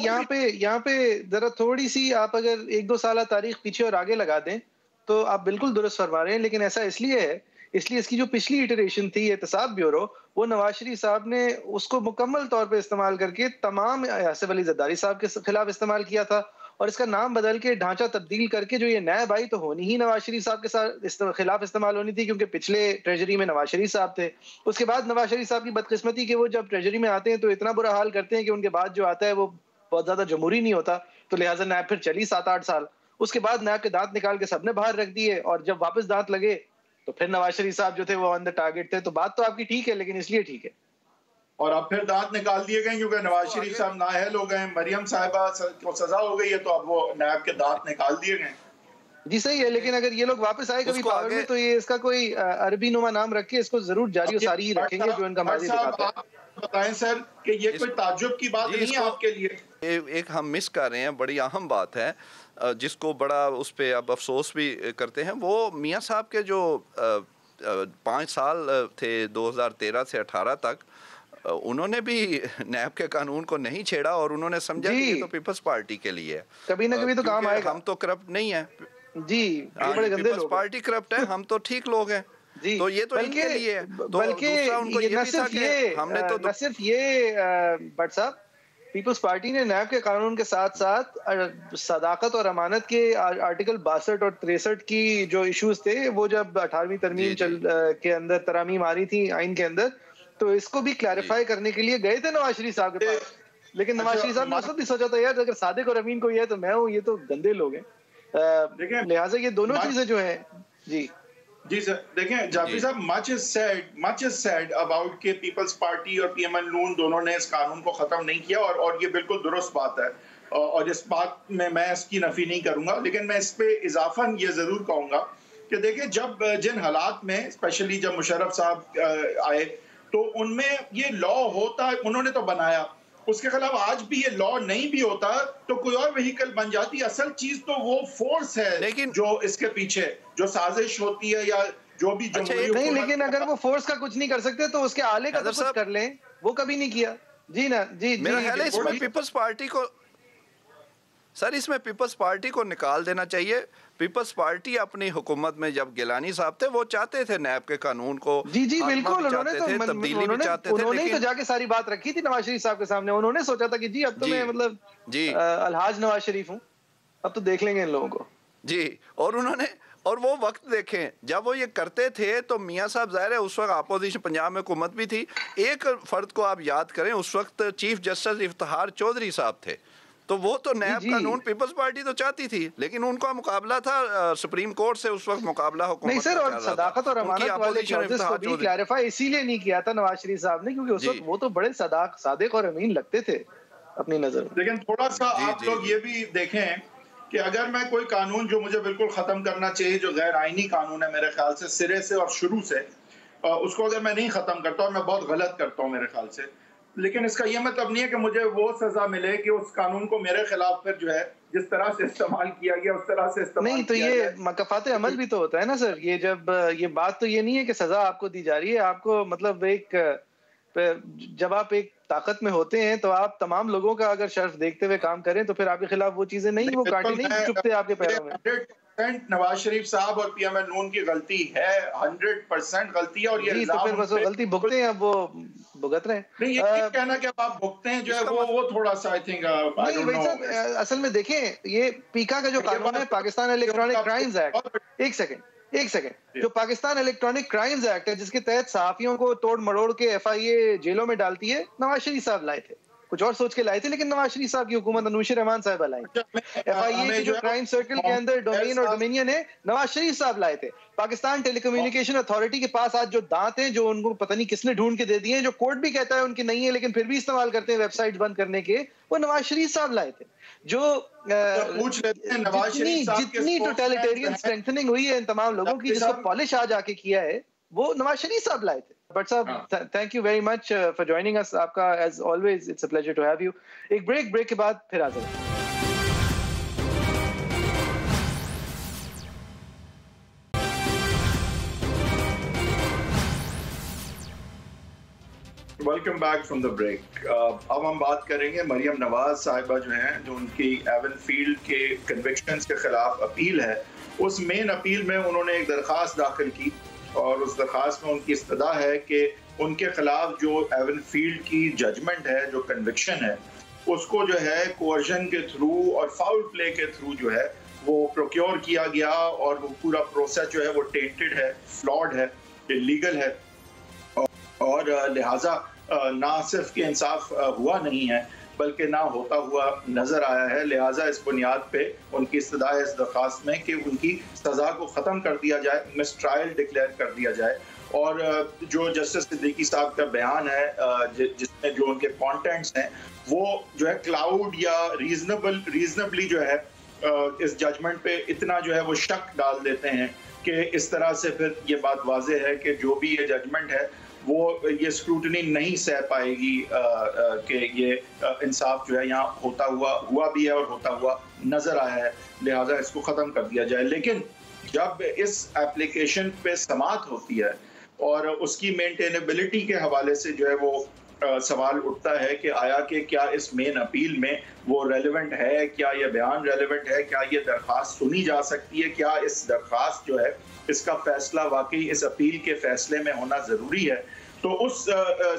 यहाँ पे जरा थोड़ी सी आप अगर 1-2 साल तारीख पीछे और आगे लगा दें तो आप बिल्कुल दुरुस्त फरमा रहे हैं, लेकिन ऐसा इसलिए है इसलिए इसकी जो पिछली इटरेशन थी एहतसाब ब्यूरो, वो नवाज शरीफ साहब ने उसको मुकम्मल तौर पे इस्तेमाल करके तमाम आसिफ अली जरदारी साहब के खिलाफ इस्तेमाल किया था, और इसका नाम बदल के ढांचा तब्दील करके जो ये नैब आई तो होनी ही नवाज शरीफ साहब के साथ खिलाफ इस्तेमाल होनी थी, क्योंकि पिछले ट्रेजरी में नवाज शरीफ साहब थे। उसके बाद नवाज शरीफ साहब की बदकिस्मती कि वो जब ट्रेजरी में आते हैं तो इतना बुरा हाल करते हैं कि उनके बाद जो आता है वो बहुत ज्यादा जमहूरी नहीं होता, तो लिहाजा नैब फिर चली 7-8 साल। उसके बाद नैब के दांत निकाल के सबने बाहर रख दिए, और जब वापस दांत लगे तो फिर नवाज शरीफ साहब जो थे वो ऑन द टारगेट थे। तो बात तो आपकी ठीक है, लेकिन इसलिए ठीक है और अब फिर दांत निकाल दिए गए क्योंकि नवाज शरीफ साहब नाअहल हो गए, मरियम साहिबा को सजा हो गई है, तो अब वो नैब के दांत निकाल दिए गए। जी सही है, लेकिन अगर ये लोग वापस आए कभी पावर में तो ये इसका कोई अरबी नुमा नाम रख के इसको जरूर जारी और सारी रखेंगे जो इनका माजी दिखाता है। बताएं सर कि ये कोई ताज्जुब की बात नहीं है आपके लिए। एक हम मिस कर रहे हैं, बड़ी अहम बात है जिसको बड़ा उस पर अब अफसोस भी करते हैं। वो मियाँ साहब के जो 5 साल थे 2013 से 18 तक, उन्होंने भी नैब के कानून को नहीं छेड़ा और उन्होंने समझा कि ये तो पीपल्स पार्टी के लिए है, कभी ना कभी तो काम आएगा। हम तो करप्ट नहीं है जी, बड़े गंदे लोग, पार्टी करप्ट है, हम तो ठीक लोग हैं जी। तो ये तो इनके लिए है। तो बल्कि न सिर्फ ये भट्ट साहब, पीपल्स पार्टी ने नैब के कानून के साथ साथ सदाकत और अमानत के आर्टिकल 62 और 63 की जो इश्यूज थे वो जब 18वीं तरमीम के अंदर तरामीम आ रही थी आइन के अंदर, तो इसको भी क्लैरिफाई करने के लिए गए थे नवाज शरीफ साहब के पास। लेकिन नवाज शरीफ साहब ने उस वक्त भी सोचा था यार अगर सादिक और अमीन को ये है तो मैं हूँ, ये तो गंदे लोग हैं। लिहाजा ये दोनों चीजें जो है जी सर, देखें जाफरी साहब, मच इज सेड अबाउट के पीपल्स पार्टी और पीएमएल नून दोनों ने इस कानून को खत्म नहीं किया और ये बिल्कुल दुरुस्त बात है और इस बात में मैं इसकी नफी नहीं करूंगा, लेकिन मैं इस पे इजाफन ये जरूर कहूंगा कि देखिए जब जिन हालात में स्पेशली जब मुशर्रफ साहब आए तो उनमें ये लॉ होता, उन्होंने तो बनाया, उसके खिलाफ आज भी ये लॉ नहीं भी होता तो कोई और व्हीकल बन जाती। असल चीज तो वो फोर्स है लेकिन जो इसके पीछे जो साजिश होती है या जो भी नहीं, लेकिन अगर वो फोर्स का कुछ नहीं कर सकते तो उसके आले का तो कुछ कर लें, वो कभी नहीं किया। जी ना जी मेरा ख्याल है इसमें पीपल्स पार्टी को सर इसमें पीपल्स पार्टी को निकाल देना चाहिए। पीपल्स पार्टी अपनी हुकूमत में जब गिलानी साहब थे वो चाहते थे नैब के कानून को, जी बिल्कुल, उन्होंने तो तब्दीली भी चाहते थे, उन्होंने ही तो जाके सारी बात रखी थी नवाज शरीफ साहब के सामने। उन्होंने सोचा था कि जी अब तो मैं मतलब जी अलहाज नवाज शरीफ हूँ, अब तो देख लेंगे इन लोगों को जी। और वो वक्त देखें जब वो ये करते थे तो मियाँ साहब जाहिर है उस वक्त अपोजिशन पंजाब में हुकूमत भी थी। एक फर्द को आप याद करें, उस वक्त चीफ जस्टिस इफ्तिखार चौधरी साहब थे, तो वो तो नैब कानून पीपल्स पार्टी तो चाहती थी, लेकिन उनका मुकाबला था सुप्रीम कोर्ट से, उस वक्त मुकाबला हुकूमत नहीं सर। और सदाकत और अमानत वाले जजेस को भी क्लैरिफाई इसीलिए नहीं किया था नवाज शरीफ साहब ने क्योंकि उस वक्त वो तो बड़े सादिक और अमीन लगते थे अपनी नजर में। लेकिन थोड़ा सा आप लोग ये भी देखें कि अगर मैं कोई कानून जो मुझे बिल्कुल खत्म करना चाहिए, जो गैर आईनी कानून है मेरे ख्याल से सिरे से और शुरू से, उसको अगर मैं नहीं खत्म करता और मैं बहुत गलत करता हूँ मेरे ख्याल से, लेकिन इसका ये मतलब नहीं है कि मुझे वो सजा मिले कि उस कानून को मेरे खिलाफ फिर जो है जिस तरह से इस्तेमाल किया गया उस तरह से इस्तेमाल नहीं, तो ये मकफात अमल भी तो होता है ना सर। ये जब ये बात तो ये नहीं है कि सजा आपको दी जा रही है, आपको मतलब जब आप एक ताकत में होते हैं तो आप तमाम लोगों का अगर शर्फ देखते हुए काम करें तो फिर आपके खिलाफ वो चीजें नहीं, वो कांटे नहीं चुभते आपके पैरों में। 100% नवाज शरीफ साहब और पीएमएल नून की गलती है, 100% गलती है और ये तो फिर बस वो गलती भुगते हैं, अब वो भुगत रहे हैं। नहीं, ये कहना कि अब आप भुगते हैं जो है वो थोड़ा सा आई थिंक नहीं भाई साहब, असल में देखें ये पीका का जो कानून है पाकिस्तान इलेक्ट्रॉनिक क्राइम्स एक्ट, एक सेकंड जो पाकिस्तान इलेक्ट्रॉनिक क्राइम्स एक्ट है जिसके तहत सहाफियों को तोड़ मरोड़ के एफआईए जेलों में डालती है, नवाज शरीफ साहब लाए थे, कुछ और सोच के लाए थे, लेकिन नवाज शरीफ साहब की हुकूमत अनुशीर रहमान साहब लाई। एफआईए की जो क्राइम सर्कल के अंदर डोमेन और डोमिनियन है, नवाज शरीफ साहब लाए थे। पाकिस्तान टेलीकम्युनिकेशन अथॉरिटी के पास आज जो दांत हैं, जो उनको पता नहीं किसने ढूंढ के दे दिए हैं, जो कोर्ट भी कहता है उनकी नहीं है लेकिन फिर भी इस्तेमाल करते हैं वेबसाइट बंद करने के, वो नवाज शरीफ साहब लाए थे। जो जितनी टोटलिटेरियन स्ट्रेंथनिंग हुई है इन तमाम लोगों की, जिसको पॉलिश आज आके किया है, वो नवाज शरीफ साहब लाए थे। बट साहब thank you very much for joining us. आपका as always it's a pleasure to have you. एक ब्रेक के बाद फिर आ जाए। Welcome back from the break. अब हम बात करेंगे मरियम नवाज साहिबा जो हैं, जो उनकी एवनफील्ड के कन्विक्शंस के खिलाफ अपील है, उस मेन अपील में उन्होंने एक दरख्वास्त दाखिल की और उस दरख्वास्त में उनकी इस्तदा है कि उनके खिलाफ जो एवनफील्ड की जजमेंट है, जो कन्विक्शन है, उसको जो है कोअर्जन के थ्रू और फाउल प्ले के थ्रू जो है वो प्रोक्योर किया गया और वो पूरा प्रोसेस जो है वो टेंटेड है, फ्लॉड है, इलीगल है और लिहाजा ना सिर्फ कि इंसाफ हुआ नहीं है बल्कि ना होता हुआ नजर आया है। लिहाजा इस बुनियाद पे उनकी इस्तदा है इस दरख्वास्त में कि उनकी सजा को ख़त्म कर दिया जाए, मिस ट्रायल डिक्लेयर कर दिया जाए। और जो जस्टिस सिद्दीकी साहब का बयान है जिसमें जो उनके कॉन्टेंट्स हैं वो जो है क्लाउड या रीजनेबली जो है इस जजमेंट पे इतना जो है वो शक डाल देते हैं कि इस तरह से फिर ये बात वाज़ेह है कि जो भी ये जजमेंट है वो ये स्क्रूटनी नहीं सह पाएगी कि ये इंसाफ जो है यहाँ होता हुआ भी है और होता हुआ नजर आया है। लिहाजा इसको ख़त्म कर दिया जाए। लेकिन जब इस एप्लीकेशन पे समाअत होती है और उसकी मेंटेनेबिलिटी के हवाले से जो है वो सवाल उठता है कि आया कि क्या इस मेन अपील में वो रेलेवेंट है, क्या ये बयान रेलेवेंट है, क्या ये दरख्वास्त सुनी जा सकती है, क्या इस दरख्वास्त जो है इसका फैसला वाकई इस अपील के फैसले में होना ज़रूरी है। तो उस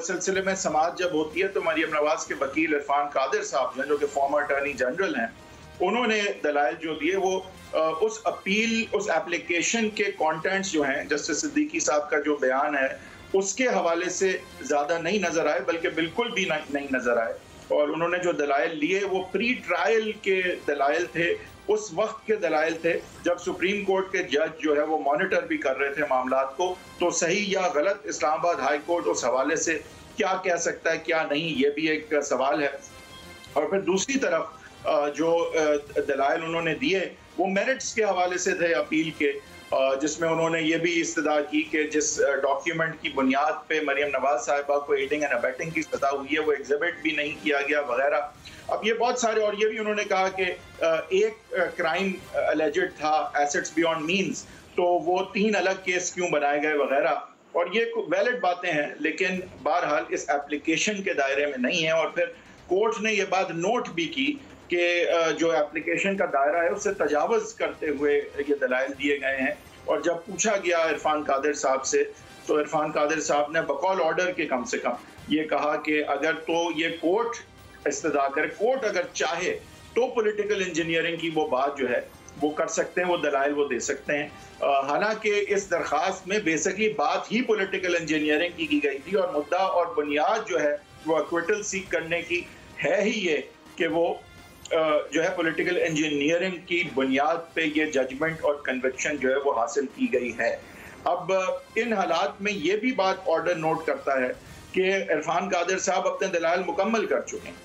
सिलसिले में समाअत जब होती है तो मरियम नवाज के वकील इरफान कादिर साहब जो कि फॉर्मर अटॉर्नी जनरल हैं, उन्होंने दलाइल जो दिए वो उस अपील, उस एप्लीकेशन के कंटेंट्स जो हैं, जस्टिस सिद्दीकी साहब का जो बयान है उसके हवाले से ज़्यादा नहीं नज़र आए, बल्कि बिल्कुल भी नहीं नज़र आए। और उन्होंने जो दलाइल लिए वो प्री ट्रायल के दलाइल थे उस वक्त के दलाइल थे जब सुप्रीम कोर्ट के जज जो है वो मॉनिटर भी कर रहे थे मामलात को। तो सही या गलत इस्लामाबाद हाई कोर्ट उस हवाले से क्या कह सकता है क्या नहीं, ये भी एक सवाल है। और फिर दूसरी तरफ जो दलाइल उन्होंने दिए वो मेरिट्स के हवाले से थे अपील के, जिसमें उन्होंने ये भी इस्तदा की कि जिस डॉक्यूमेंट की बुनियाद पे मरियम नवाज साहिबा को एडिंग एंड अबेटिंग की सजा हुई है वो एग्जिबिट भी नहीं किया गया वगैरह। अब ये बहुत सारे, और ये भी उन्होंने कहा कि एक क्राइम अलेजेड था एसेट्स बियॉन्ड मींस, तो वो 3 अलग केस क्यों बनाए गए वगैरह। और ये वैलिड बातें हैं, लेकिन बहरहाल इस एप्लीकेशन के दायरे में नहीं है। और फिर कोर्ट ने ये बात नोट भी की कि जो एप्लीकेशन का दायरा है उससे तजावज़ करते हुए ये दलाइल दिए गए हैं। और जब पूछा गया इरफान कादिर साहब से, तो इरफान कादिर साहब ने बकौल ऑर्डर के कम से कम ये कहा कि अगर तो ये कोर्ट इस्तदा करे, कोर्ट अगर चाहे तो पॉलिटिकल इंजीनियरिंग की वो बात जो है वो कर सकते हैं, वो दलाइल वो दे सकते हैं। हालांकि इस दरख्वास्त में बेसिकली बात ही पॉलिटिकल इंजीनियरिंग की गई थी और मुद्दा और बुनियाद जो है वो एक्विटल सीख करने की है ही ये कि वो जो है पॉलिटिकल इंजीनियरिंग की बुनियाद पे ये जजमेंट और कन्विक्शन जो है वो हासिल की गई है। अब इन हालात में ये भी बात ऑर्डर नोट करता है कि इरफान कादिर साहब अपने दलाइल मुकम्मल कर चुके हैं।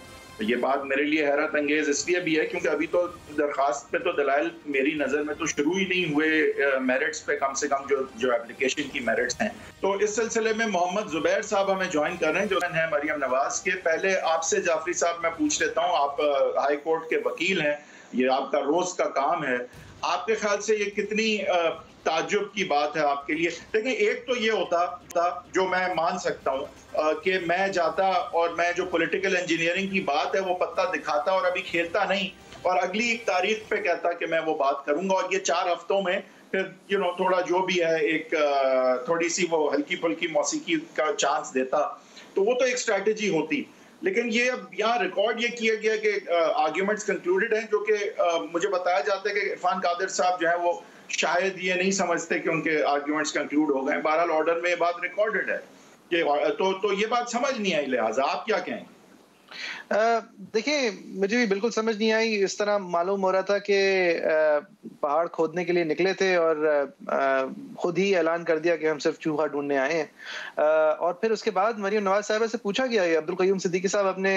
ये बात मेरे लिए हैरत अंगेज इसलिए भी है क्योंकि अभी तो दरखास्त पे तो दलाइल मेरी नज़र में तो शुरू ही नहीं हुए मेरिट्स पे, कम से कम जो एप्लीकेशन की मेरिट्स हैं। तो इस सिलसिले में मोहम्मद जुबैर साहब हमें ज्वाइन कर रहे हैं जो हैं मरियम नवाज के। पहले आपसे जाफरी साहब मैं पूछ लेता हूँ, आप हाई कोर्ट के वकील हैं, ये आपका रोज का काम है, आपके ख्याल से ये कितनी ताज्जुब की बात है आपके लिए? देखिए, एक तो ये होता जो मैं मान सकता हूँ कि मैं जाता और मैं जो पॉलिटिकल इंजीनियरिंग की बात है वो पत्ता दिखाता और अभी खेलता नहीं और अगली तारीख पे कहता कि मैं वो बात करूंगा, और ये 4 हफ्तों में फिर थोड़ा जो भी है एक थोड़ी सी वो हल्की फुल्की मौसीकी का चांस देता, तो वो तो एक स्ट्रैटेजी होती। लेकिन ये अब यहाँ रिकॉर्ड ये किया गया कि आर्ग्यूमेंट्स कंक्लूडेड हैं, जो कि मुझे बताया जाता है कि इरफान कादिर साहब जो है वो शायद ये नहीं समझते कि उनके आर्ग्यूमेंट्स कंक्लूड हो गए। बहरहाल ऑर्डर में ये बात रिकॉर्डेड है कि तो ये बात समझ नहीं आई, लिहाजा आप क्या कहें? देखिए, मुझे भी बिल्कुल समझ नहीं आई। इस तरह मालूम हो रहा था कि पहाड़ खोदने के लिए निकले थे और खुद ही ऐलान कर दिया कि हम सिर्फ चूहा ढूंढने आए हैं। और फिर उसके बाद मरियम नवाज साहिबा से पूछा गया, अब्दुल कयूम सिद्दीकी साहब अपने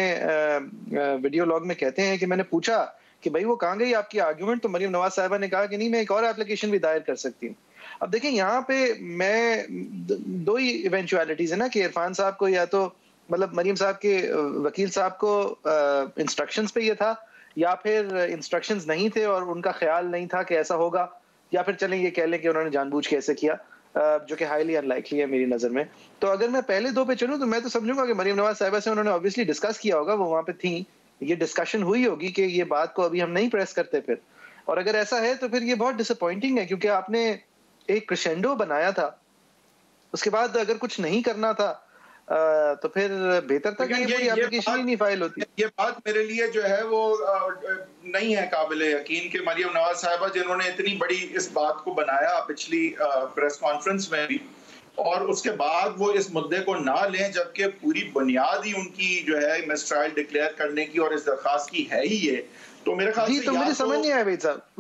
वीडियो लॉग में कहते हैं कि मैंने पूछा कि भाई वो कहाँ गई आपकी आर्ग्यूमेंट, तो मरियम नवाज साहिबा ने कहा कि नहीं, मैं एक और एप्लीकेशन भी दायर कर सकती हूँ। अब देखिए, यहाँ पे मैं 2 ही इवेंचुअलिटीज है ना कि इरफान साहब को या तो मतलब मरियम साहब के वकील साहब को इंस्ट्रक्शंस पे ये था, या फिर इंस्ट्रक्शंस नहीं थे और उनका ख्याल नहीं था कि ऐसा होगा, या फिर चलें ये कह लें कि उन्होंने जानबूझ के ऐसे किया, जो कि हाईली अनलाइकली है मेरी नजर में। तो अगर मैं पहले 2 पे चलूं तो मैं तो समझूंगा कि मरियम नवाज साहिबा से उन्होंने ऑब्वियसली डिस्कस किया होगा, वो वहां पे थी, ये डिस्कशन हुई होगी कि ये बात को अभी हम नहीं प्रेस करते फिर। और अगर ऐसा है तो फिर ये बहुत डिसअपॉइंटिंग है, क्योंकि आपने एक क्रेसेंडो बनाया था, उसके बाद अगर कुछ नहीं करना था तो फिर बेहतर था कि ये पूरी एप्लीकेशन ही नहीं फाइल होती। ये बात मेरे लिए जो है वो नहीं है काबिल यकीन कि मरियम नवाज साहिबा जिन्होंने इतनी बड़ी इस बात को बनाया पिछली प्रेस कॉन्फ्रेंस में भी, और उसके बाद वो इस मुद्दे को ना लें, जबकि पूरी बुनियाद ही उनकी जो है मिसट्रायल डिक्लेयर करने की और इस दरखास्त की है ही ये। तो मेरे ख्याल से मुझे समझ नहीं आया भाई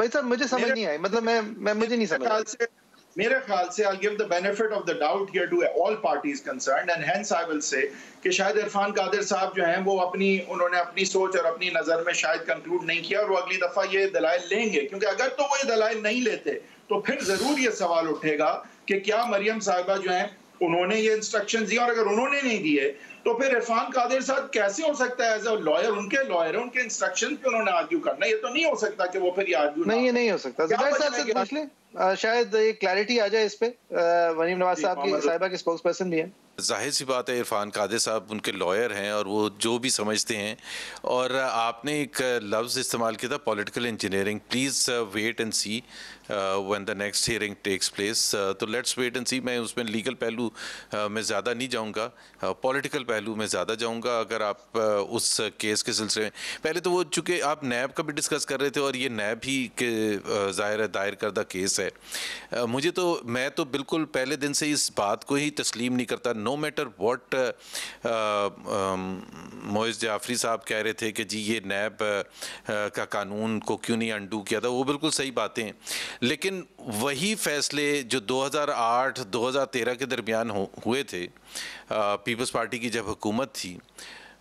साहब मुझे समझ नहीं आई, मतलब मैं मुझे नहीं समझ। मेरे ख्याल से I'll give the benefit of the doubt here to all parties concerned and hence I will say कि शायद इरफान कादिर साहब जो हैं वो उन्होंने अपनी सोच और अपनी नज़र में शायद कंक्लूड नहीं किया और वो अगली दफ़ा ये दलाइल लेंगे, क्योंकि अगर तो वो ये दलाइल नहीं लेते तो फिर ज़रूर ये सवाल उठेगा कि क्या मरियम साहिबा जो हैं उन्होंने ये इंस्ट्रक्शन दिए, और अगर उन्होंने नहीं दिए तो फिर इरफान कादिर साहब कैसे हो सकता है एज अ लॉयर, उनके लॉयर है, उनके इंस्ट्रक्शन पे उन्होंने आर्ग्यू करना, ये तो नहीं हो सकता कि वो फिर ये आर्ग्यू नहीं हो सकता। जुबैर साहब से पूछ लें, शायद एक क्लैरिटी आ जाए इस पे। मरियम नवाज साहिबा के स्पोक्स पर्सन भी हैं। जाहिर सी बात है इरफान कादिर साहब उनके लॉयर हैं और वो जो भी समझते हैं, और आपने एक लफ्ज़ इस्तेमाल किया था political engineering. Please wait and see when the next hearing takes place. तो लेट्स वेट एंड सी। मैं उसमें लीगल पहलू में ज़्यादा नहीं जाऊंगा, पॉलिटिकल पहलू में ज़्यादा जाऊंगा। अगर आप उस केस के सिलसिले में, पहले तो वो चूँकि आप नैब का भी डिस्कस कर रहे थे और ये नैब ही के ज़ाहिर दायर करदा केस केस है। मुझे तो, मैं तो बिल्कुल पहले दिन से इस बात को ही तस्लीम नहीं करता। No matter what Moiz Jafri sahab कह रहे थे कि जी ये नैब का कानून को क्यों नहीं अंडू किया था, वो बिल्कुल सही बातें हैं, लेकिन वही फैसले जो 2008-2013 के दरमियान हुए थे, पीपल्स पार्टी की जब हुकूमत थी,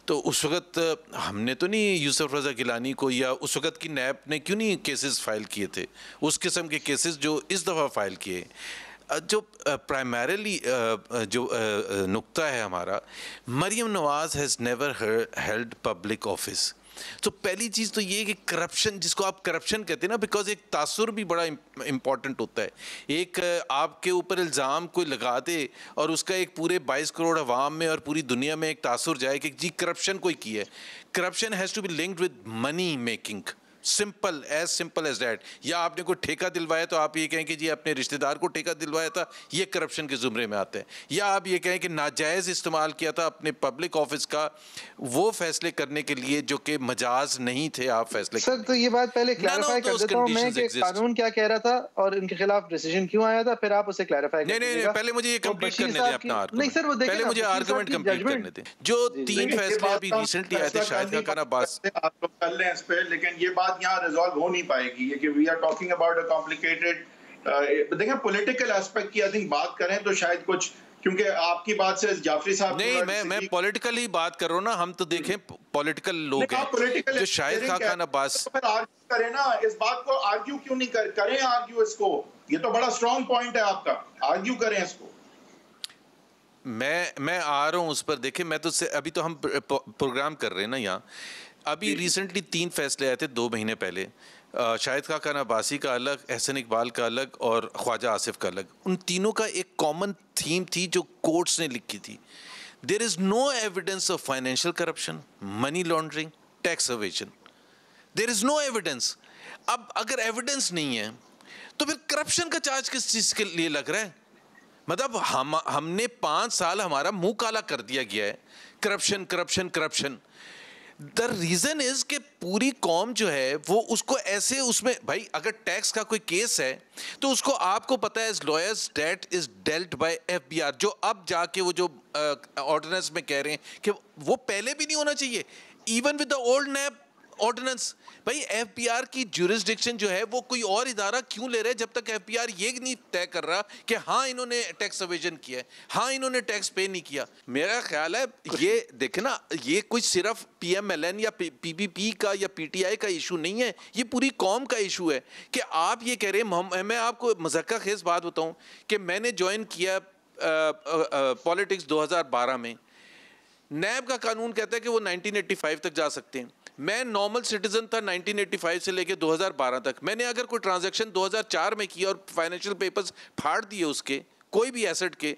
तो उस वक़्त हमने तो नहीं यूसुफ रज़ा गिलानी को या उस वक़्त की नैब ने क्यों नहीं केसेस फ़ाइल किए थे, उस किस्म के केसेस जो इस दफ़ा फ़ाइल किए। जो प्राइमरीली जो नुक्ता है हमारा, Maryam Nawaz has never held public office. तो पहली चीज़ तो ये कि करप्शन, जिसको आप करप्शन कहते हैं ना, बिकॉज एक तासुर भी बड़ा इम्पॉर्टेंट होता है। एक आपके ऊपर इल्ज़ाम कोई लगा दे और उसका एक पूरे 22 करोड़ अवाम में और पूरी दुनिया में एक तासुर जाए कि जी करप्शन कोई की है। Corruption has to be linked with money making, simple as that. या आपने कोई ठेका दिलवाया तो आप ये कहें कि जी अपने रिश्तेदार को ठेका दिलवाया था, ये करप्शन के ज़ुमरे में आता है। या आप ये कहें कि नाजायज़ इस्तेमाल किया था अपने पब्लिक ऑफिस का वो फैसले करने के लिए जो कि मजाज नहीं थे आप फैसले। सर तो ये बात पहले क्लैरिफाई कर देता हूं मैं कि कानून क्या कह रहा था और इनके खिलाफ डिसीजन क्यों आया था, फिर आप उसे क्लैरिफाई कर दीजिएगा। नहीं, पहले मुझे ये कंप्लीट करने दें अपना आर्गुमेंट। नहीं सर, वो देखिए, पहले मुझे आर्गुमेंट कंप्लीट करने दें। जो 3 फैसले अभी रिसेंटली आए थे, शाहिद खान अब्बास, आप लोग कर लें इस पे, लेकिन ये बात यहाँ रिजॉल्व हो नहीं पाएगी। ये कि we are talking about a complicated, देखें पॉलिटिकल एस्पेक्ट की आई थिंक बात करें तो शायद कुछ, क्योंकि आपकी बात से जाफरी साहब नहीं, मैं पॉलिटिकल ही बात कर रहा हूँ ना। हम तो देखें पॉलिटिकल लोग हैं जो शाहिद खान अब्बास आर्ग्यू करें ना, इस बात को आर्ग्यू क्यों नहीं करें आर्ग्यू इसको, ये तो बड़ा स्ट्रॉन्ग पॉइंट है आपका, आर्ग्यू करें इसको। मैं आ रहा हूँ उस पर। देखें, मैं तो अभी तो हम प्रोग्राम कर रहे हैं ना यहाँ। अभी रिसेंटली 3 फैसले आए थे 2 महीने पहले, शाहिद खान अब्बासी का अलग, एहसन इकबाल का अलग और ख्वाजा आसिफ का अलग। उन तीनों का एक कॉमन थीम थी जो कोर्ट्स ने लिखी थी, there is no evidence of financial corruption, money laundering, tax evasion, there is no evidence. अब अगर एविडेंस नहीं है तो फिर करप्शन का चार्ज किस चीज़ के लिए लग रहा है? मतलब हमने 5 साल हमारा मुंह काला कर दिया गया है, corruption corruption corruption. The reason is कि पूरी कौम जो है वो उसको ऐसे, उसमें भाई अगर टैक्स का कोई केस है तो उसको आपको पता है as lawyers that is dealt by FBI, जो अब जाके वो जो ऑर्डिनेंस में कह रहे हैं कि वो पहले भी नहीं होना चाहिए, even with the old NAB ordinance. भाई FBR की ज्यूरिसडिक्शन जो है वो कोई और इदारा क्यों ले रहे हैं जब तक FBR ये नहीं तय कर रहा कि हाँ इन्होंने टैक्स एवेजन किया है, हाँ इन्होंने टैक्स पे नहीं किया। मेरा ख्याल है ये देखे ना, ये कुछ सिर्फ PMLN या PPP का या PTI का इशू नहीं है, ये पूरी कौम का इशू है। कि आप ये कह रहे हैं, मैं आपको मज़ाक़ खेज़ बात बताऊँ कि मैंने ज्वाइन किया पॉलिटिक्स 2012 में। नैब का कानून कहता है कि वो 1985 तक जा सकते हैं। मैं नॉर्मल सिटीजन था 1985 से लेके 2012 तक। मैंने अगर कोई ट्रांजैक्शन 2004 में किया और फाइनेंशियल पेपर्स फाड़ दिए उसके, कोई भी एसेट के,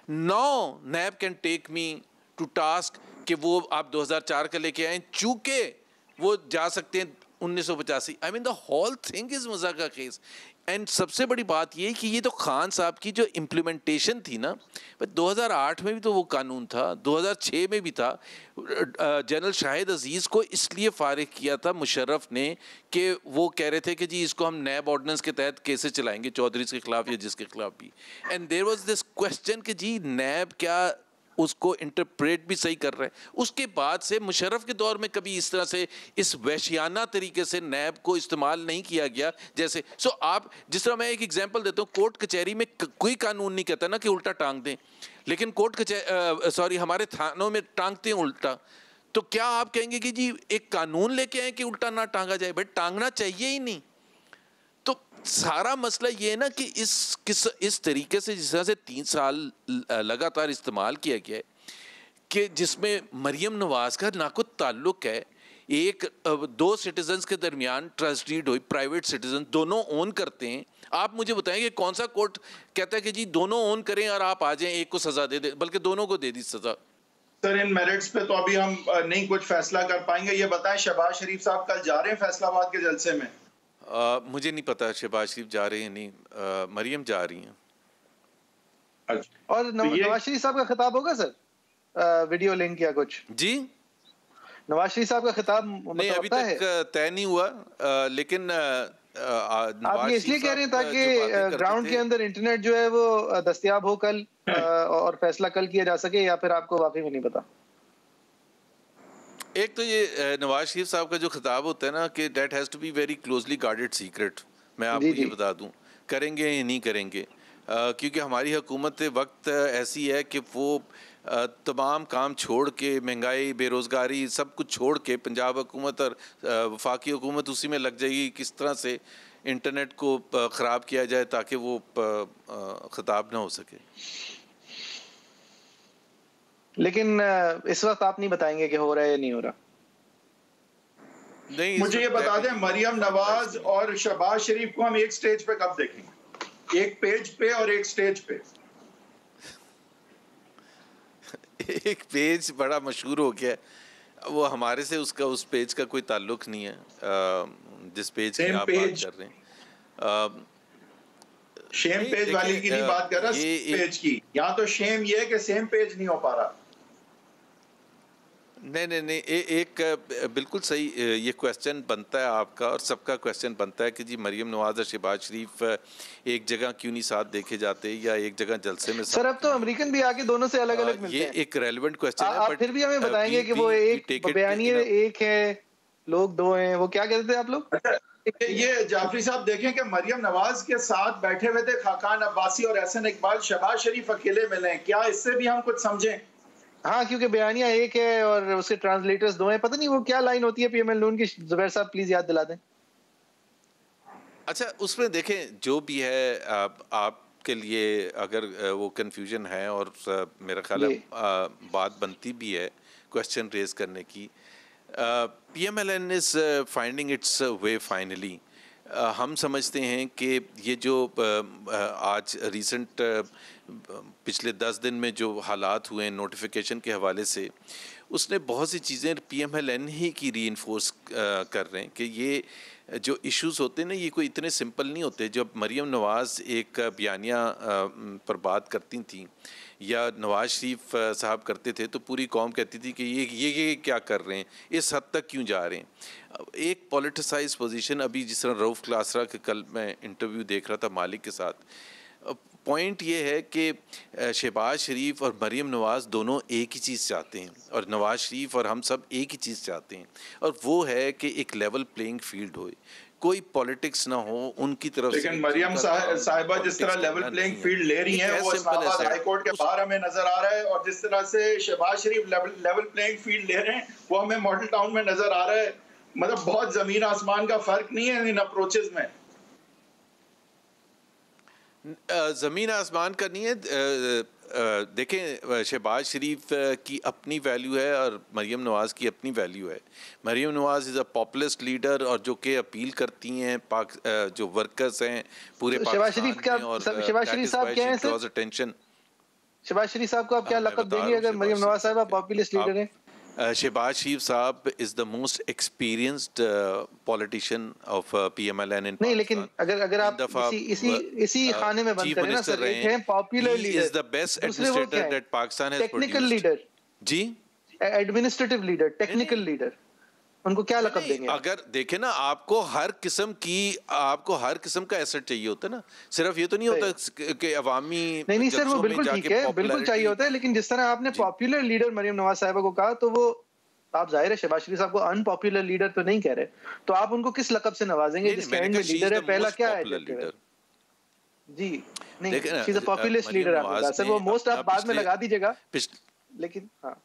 now NAB can take me to task कि वो आप 2004 का लेके आए, चूंकि वो जा सकते हैं 1985। I mean the whole thing is मज़ाक़ का केस। एंड सबसे बड़ी बात ये कि ये तो खान साहब की जो इम्प्लीमेंटेशन थी ना, 2008 में भी तो वो कानून था, 2006 में भी था। जनरल शाहिद अजीज़ को इसलिए फारिग किया था मुशर्रफ ने कि वो कह रहे थे कि जी इसको हम नैब ऑर्डिनेंस के तहत केसेस चलाएंगे चौधरी के खिलाफ या जिसके खिलाफ भी। And there was this question कि जी नैब क्या उसको इंटरप्रेट भी सही कर रहे हैं। उसके बाद से मुशर्रफ के दौर में कभी इस तरह से इस वहशियाना तरीके से नैब को इस्तेमाल नहीं किया गया जैसे। सो आप जिस तरह, मैं एक एग्जांपल देता हूँ, कोर्ट कचहरी में कोई कानून नहीं कहता ना कि उल्टा टांग दें, लेकिन हमारे थानों में टांगते हैं उल्टा। तो क्या आप कहेंगे कि जी एक कानून लेके आए कि उल्टा ना टांगा जाए? भाई टांगना चाहिए ही नहीं। तो सारा मसला ये है ना कि इस तरीके से जिस तरह से 3 साल लगातार इस्तेमाल किया गया है कि जिसमें मरियम नवाज का ना कोई ताल्लुक है, एक 2 सिटीजन्स के दरमियान ट्रस्ट डीड हुई, प्राइवेट सिटीजन दोनों ओन करते हैं। आप मुझे बताएं कि कौन सा कोर्ट कहता है कि जी दोनों ओन करें और आप आ जाएं, एक को सजा दे दे, बल्कि दोनों को दे दी सजा। सर इन मेरिट्स पे तो अभी हम नहीं कुछ फैसला कर पाएंगे। ये बताएं, शहबाज शरीफ साहब कल जा रहे हैं फैसलाबाद के जलसे में? मुझे नहीं पता शहबाज शरीफ जा रहे हैं, नहीं मरियम जा रही हैं। अच्छा, और नवाज शरीफ साहब का खिताब होगा सर, वीडियो लिंक या कुछ? जी नवाज शरीफ साहब का खिताब नहीं अभी तक तय नहीं हुआ, लेकिन आप ये इसलिए कह रहे हैं ताकि ग्राउंड के अंदर इंटरनेट जो है वो दस्तयाब हो कल और फैसला कल किया जा सके, या फिर आपको वाकई में नहीं पता? एक तो ये नवाज शरीफ साहब का जो खिताब होता है ना कि that has to be very closely guarded secret, मैं आपको ये बता दूं, करेंगे या नहीं करेंगे, क्योंकि हमारी हुकूमत वक्त ऐसी है कि वो तमाम काम छोड़ के, महंगाई, बेरोज़गारी सब कुछ छोड़ के पंजाब हुकूमत और वफाकी हुकूमत उसी में लग जाएगी किस तरह से इंटरनेट को ख़राब किया जाए ताकि वो खिताब ना हो सके। लेकिन इस वक्त आप नहीं बताएंगे कि हो रहा है या नहीं हो रहा? नहीं, मुझे ये बता दें, मरियम नवाज और शहबाज शरीफ को हम एक स्टेज पे कब देखेंगे? एक पेज पे और एक स्टेज पे? एक पेज बड़ा मशहूर हो गया, वो हमारे से उसका उस पेज का कोई ताल्लुक नहीं है जिस पेज की आप बात कर रहे हैं। शेम पेज वाली की नहीं बात कर रहा, पेज की। यहाँ तो शेम ये है कि सेम पेज नहीं हो पा रहा। नहीं, एक बिल्कुल सही ये क्वेश्चन बनता है आपका और सबका क्वेश्चन बनता है कि जी मरियम नवाज और शहबाज शरीफ एक जगह क्यों नहीं साथ देखे जाते या एक जगह जलसे में? सर अब तो अमेरिकन भी आके दोनों से अलग अलग मिलते हैं। ये एक रेलेवेंट क्वेश्चन है, आप फिर भी हमें बताएंगे कि वो एक बयानिए एक है, लोग दो हैं, वो क्या कहते थे आप लोग? ये जाफरी साहब देखें कि मरियम नवाज के साथ बैठे हुए थे खाकान अब्बासी और एहसन इकबाल, शहबाज शरीफ अकेले मिले, क्या इससे भी हम कुछ समझें? हाँ, क्योंकि बयानिया एक है और उसके ट्रांसलेटर्स दो हैं। पता नहीं वो क्या लाइन होती है पीएमएल नून की, जुबैर साहब प्लीज याद दिला दें। अच्छा, उसमें देखें जो भी है, आपके लिए अगर वो कंफ्यूजन है और मेरा ख्याल है बात बनती भी है क्वेश्चन रेज करने की, PMLN is finding it's way finally. हम समझते हैं कि ये जो आज रिसेंट पिछले 10 दिन में जो हालात हुए हैं नोटिफिकेशन के हवाले से, उसने बहुत सी चीज़ें PMLN ही की रीइंफोर्स कर रहे हैं कि ये जो इश्यूज़ होते हैं ना, ये कोई इतने सिंपल नहीं होते। जब मरियम नवाज़ एक बयानिया पर बात करती थी या नवाज शरीफ साहब करते थे तो पूरी कौम कहती थी कि ये क्या कर रहे हैं, इस हद तक क्यों जा रहे हैं। एक पॉलिटिसाइज पोजीशन, अभी जिस तरह रऊफ़ क्लासरा के कल मैं इंटरव्यू देख रहा था मालिक के साथ, पॉइंट ये है कि शहबाज शरीफ और मरियम नवाज़ दोनों एक ही चीज़ चाहते हैं और नवाज शरीफ और हम सब एक ही चीज़ चाहते हैं, और वो है कि एक लेवल प्लेइंग फील्ड हो, कोई पॉलिटिक्स ना हो उनकी तरफ से। लेकिन मरियम साहिबा जिस तरह लेवल प्लेइंग फील्ड ले रही हैं वो इस्लामाबाद हाई कोर्ट के बाहर हमें नजर आ रहा है, और जिस तरह से शहबाज शरीफ लेवल प्लेइंग फील्ड ले रहे हैं वो हमें मॉडल टाउन में नजर आ रहा है। मतलब बहुत जमीन आसमान का फर्क नहीं है इन अप्रोचेस में। ज़मीन आसमान का नहीं है। देखें, शहबाज शरीफ की अपनी वैल्यू है और मरियम नवाज़ की अपनी वैल्यू है। मरियम नवाज़ इज़ अ पॉपुलिस्ट लीडर और जो कि अपील करती हैं जो वर्कर्स हैं पूरे पाकिस्तान में, और शहबाज शरीफ साहब क्या हैं सर? अटेंशन। शहबाज शरीफ साहब को आप क्या लक़ब देंगे अगर मरियम नवाज़ साहिबा पॉपुलिस्ट लीडर हैं? शहबाज शरीफ साहब is the most experienced politician of PMLN इन। नहीं, लेकिन अगर आप इसी खाने में बंद करें ना सर, एक है popular leader, is the best administrator that Pakistan has produced. Technical leader जी, एडमिनिस्ट्रेटिव लीडर, टेक्निकल लीडर, उनको क्या लक़ब देंगे? अगर देखें ना, आपको हर किस्म का एसेट चाहिए होता है ना, सिर्फ ये तो नहीं होता कि अवामी। नहीं सर, वो बिल्कुल ठीक है, बिल्कुल चाहिए होता है, लेकिन जिस तरह आपने पॉपुलर लीडर मरियम नवाज साहिबा को कहा, तो वो आप जाहिर है शहबाज शरीफ साहब को अनपॉपुलर लीडर तो नहीं कह रहे, तो आप उनको किस लक़ब से नवाजेंगे जिसके एंड में लीडर है? पहला क्या है जी? नहीं, she is a populist leader आपने कहा सर, वो मोस्ट आप बाद में लगा दीजिएगा, लेकिन हाँ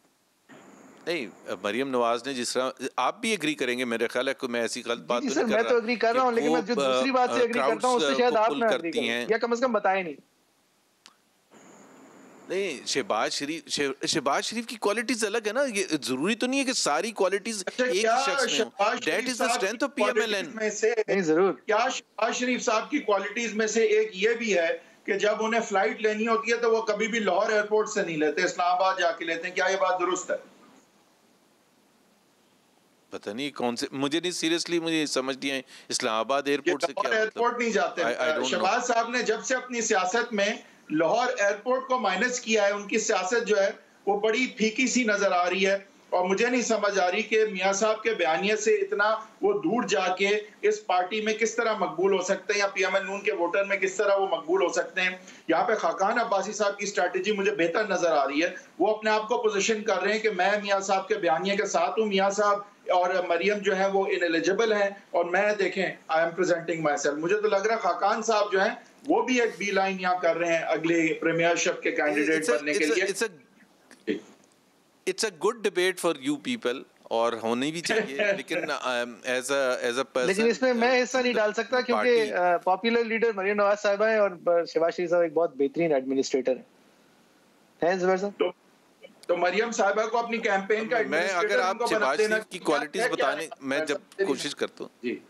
नहीं, मरियम नवाज ने जिस तरह, आप भी एग्री करेंगे मेरे ख्याल है, मैं ऐसी गलत बात नहीं कर रहा। मैं तो एग्री कर रहा हूँ, लेकिन मैं जो दूसरी बात से एग्री करता हूँ उससे शायद आप ना एग्री करें, या कम से कम बताएं नहीं। नहीं, शहबाज शरीफ की क्वालिटीज अलग है ना, ये जरूरी तो नहीं है कि सारी क्वालिटीज एक शख्स में हो। That is the strength of PMLN। नहीं, जरूर। क्या शहबाज शरीफ साहब की क्वालिटीज में से एक ये भी है कि जब उन्हें फ्लाइट लेनी होती है तो वो कभी भी लाहौर एयरपोर्ट से नहीं लेते, इस्लामाबाद जाके लेते हैं? क्या ये बात दुरुस्त है? पता नहीं कौन से, मुझे नहीं, सीरियसली मुझे समझ नहीं है इस्लामाबाद एयरपोर्ट से क्या एयरपोर्ट नहीं जाते। शहबाज साहब ने जब से अपनी सियासत में लाहौर एयरपोर्ट को माइनस किया है, उनकी सियासत जो है वो बड़ी फीकी सी नजर आ रही है, और मुझे नहीं समझ आ रही कि मियाँ साहब के बयानिए से इतना वो दूर जाके इस पार्टी में किस तरह मकबूल हो सकते हैं या पीएमएल नून के वोटर में किस तरह वो मकबूल हो सकते हैं। यहाँ पे खाकान अब्बासी साहब की स्ट्रैटेजी मुझे बेहतर नजर आ रही है। वो अपने आप को पोजीशन कर रहे हैं कि मैं मियाँ साहब के बयानिए के साथ हूँ, मियाँ साहब और मरियम जो है वो इनएलिजिबल हैं और मैं देखें I am presenting my self. मुझे तो लग रहा है खाकान साहब जो है वो भी एक बी लाइन यहाँ कर रहे हैं अगले प्रीमियरशिप के कैंडिडेट बनने के लिए। It's a good debate for you people और होनी भी चाहिए, लेकिन एज अ पर्सन लेकिन इसमें मैं हिस्सा नहीं डाल सकता क्योंकि पॉपुलर लीडर मरियम नवाज साहिबा है और शहबाज शरीफ साहब एक बहुत बेहतरीन एडमिनिस्ट्रेटर है ज़ुबैर साहब। तो मरियम साहिबा को अपनी कैंपेन का मैं अगर आप शहबाज शरीफ की क्वालिटीज बताने मैं जब कोशिश करता हूँ जी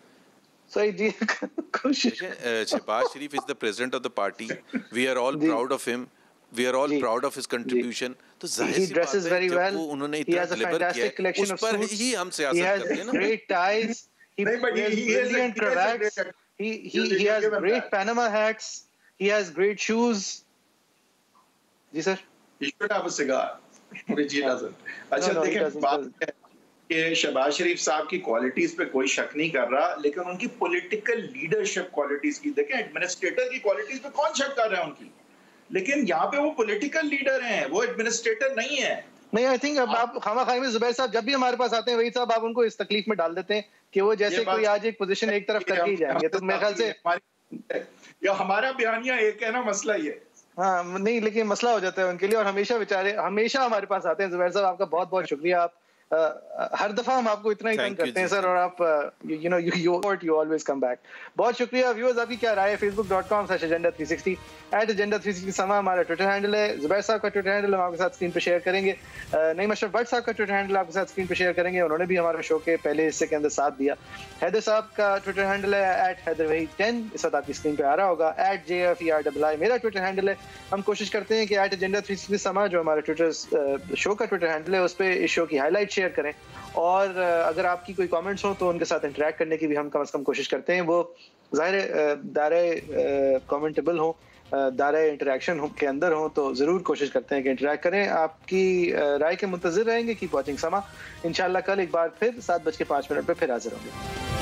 सही जी कोशिश। Shahbaz Sharif is the president of the party, we are all proud of him, we are all proud of his contribution. तो जाहिर सी बात है जब वो उन्होंने इतना डिलीवर किया उस पर ही हम सियासत करते हैं ना। Great ties, he has brilliant cravats, he has great Panama hats, he has great shoes. जी sir, he should have a cigar. जी अच्छा देखें बात है कि शहबाज शरीफ साहब की क्वालिटीज पे कोई शक नहीं कर रहा, लेकिन उनकी पॉलिटिकल लीडरशिप क्वालिटीज की देखें, एडमिनिस्ट्रेटर की क्वालिटीज पे कौन शक कर रहा है उनकी, लेकिन यहाँ पे वो पॉलिटिकल लीडर हैं, वो एडमिनिस्ट्रेटर नहीं है। नहीं आई थिंक अब आप खामा-खाई में ज़ुबैर साहब जब भी हमारे पास आते हैं वही साहब आप उनको इस तकलीफ में डाल देते हैं कि वो जैसे कोई आज एक पोजीशन एक तरफ करके ही जाएंगे। तो मेरे ख्याल से या हमारा बयानिया एक है ना, मसला ये हाँ नहीं लेकिन मसला हो जाता है उनके लिए और हमेशा बेचारे हमेशा हमारे पास आते हैं। ज़ुबैर साहब आपका बहुत बहुत शुक्रिया, आप हर दफा हम आपको इतना ही तंग करते हैं सर और आप you know you always come back. बहुत शुक्रिया। व्यूअर्स आपकी क्या राय है? facebook.com/agenda360 @agenda360 समा हमारा ट्विटर हैंडल है। ज़ुबैर साहब का ट्विटर हैंडल हम आपके साथ स्क्रीन पे शेयर करेंगे। नईम अशरफ भट्ट साहब का ट्विटर हैंडल आपके साथ स्क्रीन पे शेयर करेंगे, उन्होंने भी हमारे शो के पहले हिस्से के अंदर साथ दिया। हैदर साहब का ट्विटर हैंडल है @हैदरवही10, इस वक्त आपकी स्क्रीन पे आ रहा होगा। @JFERII मेरा ट्विटर हैंडल है। हम कोशिश करते हैं कि @agenda360 समा जो हमारे ट्विटर शो का ट्विटर हैंडल है उस पर इस शो की हाईलाइट शेयर करें और अगर आपकी कोई कमेंट्स हो तो उनके साथ इंटरेक्ट करने की भी हम कम से कम कोशिश करते हैं। वो ज़ाहिर दायरे कमेंटेबल हो, दायरे इंटरेक्शन के अंदर हो, तो ज़रूर कोशिश करते हैं कि इंटरेक्ट करें। आपकी राय के मुंतज़िर रहेंगे। कीप वॉचिंग समा। इंशाल्लाह कल एक बार फिर 7:05 पे फिर हाजिर होंगे।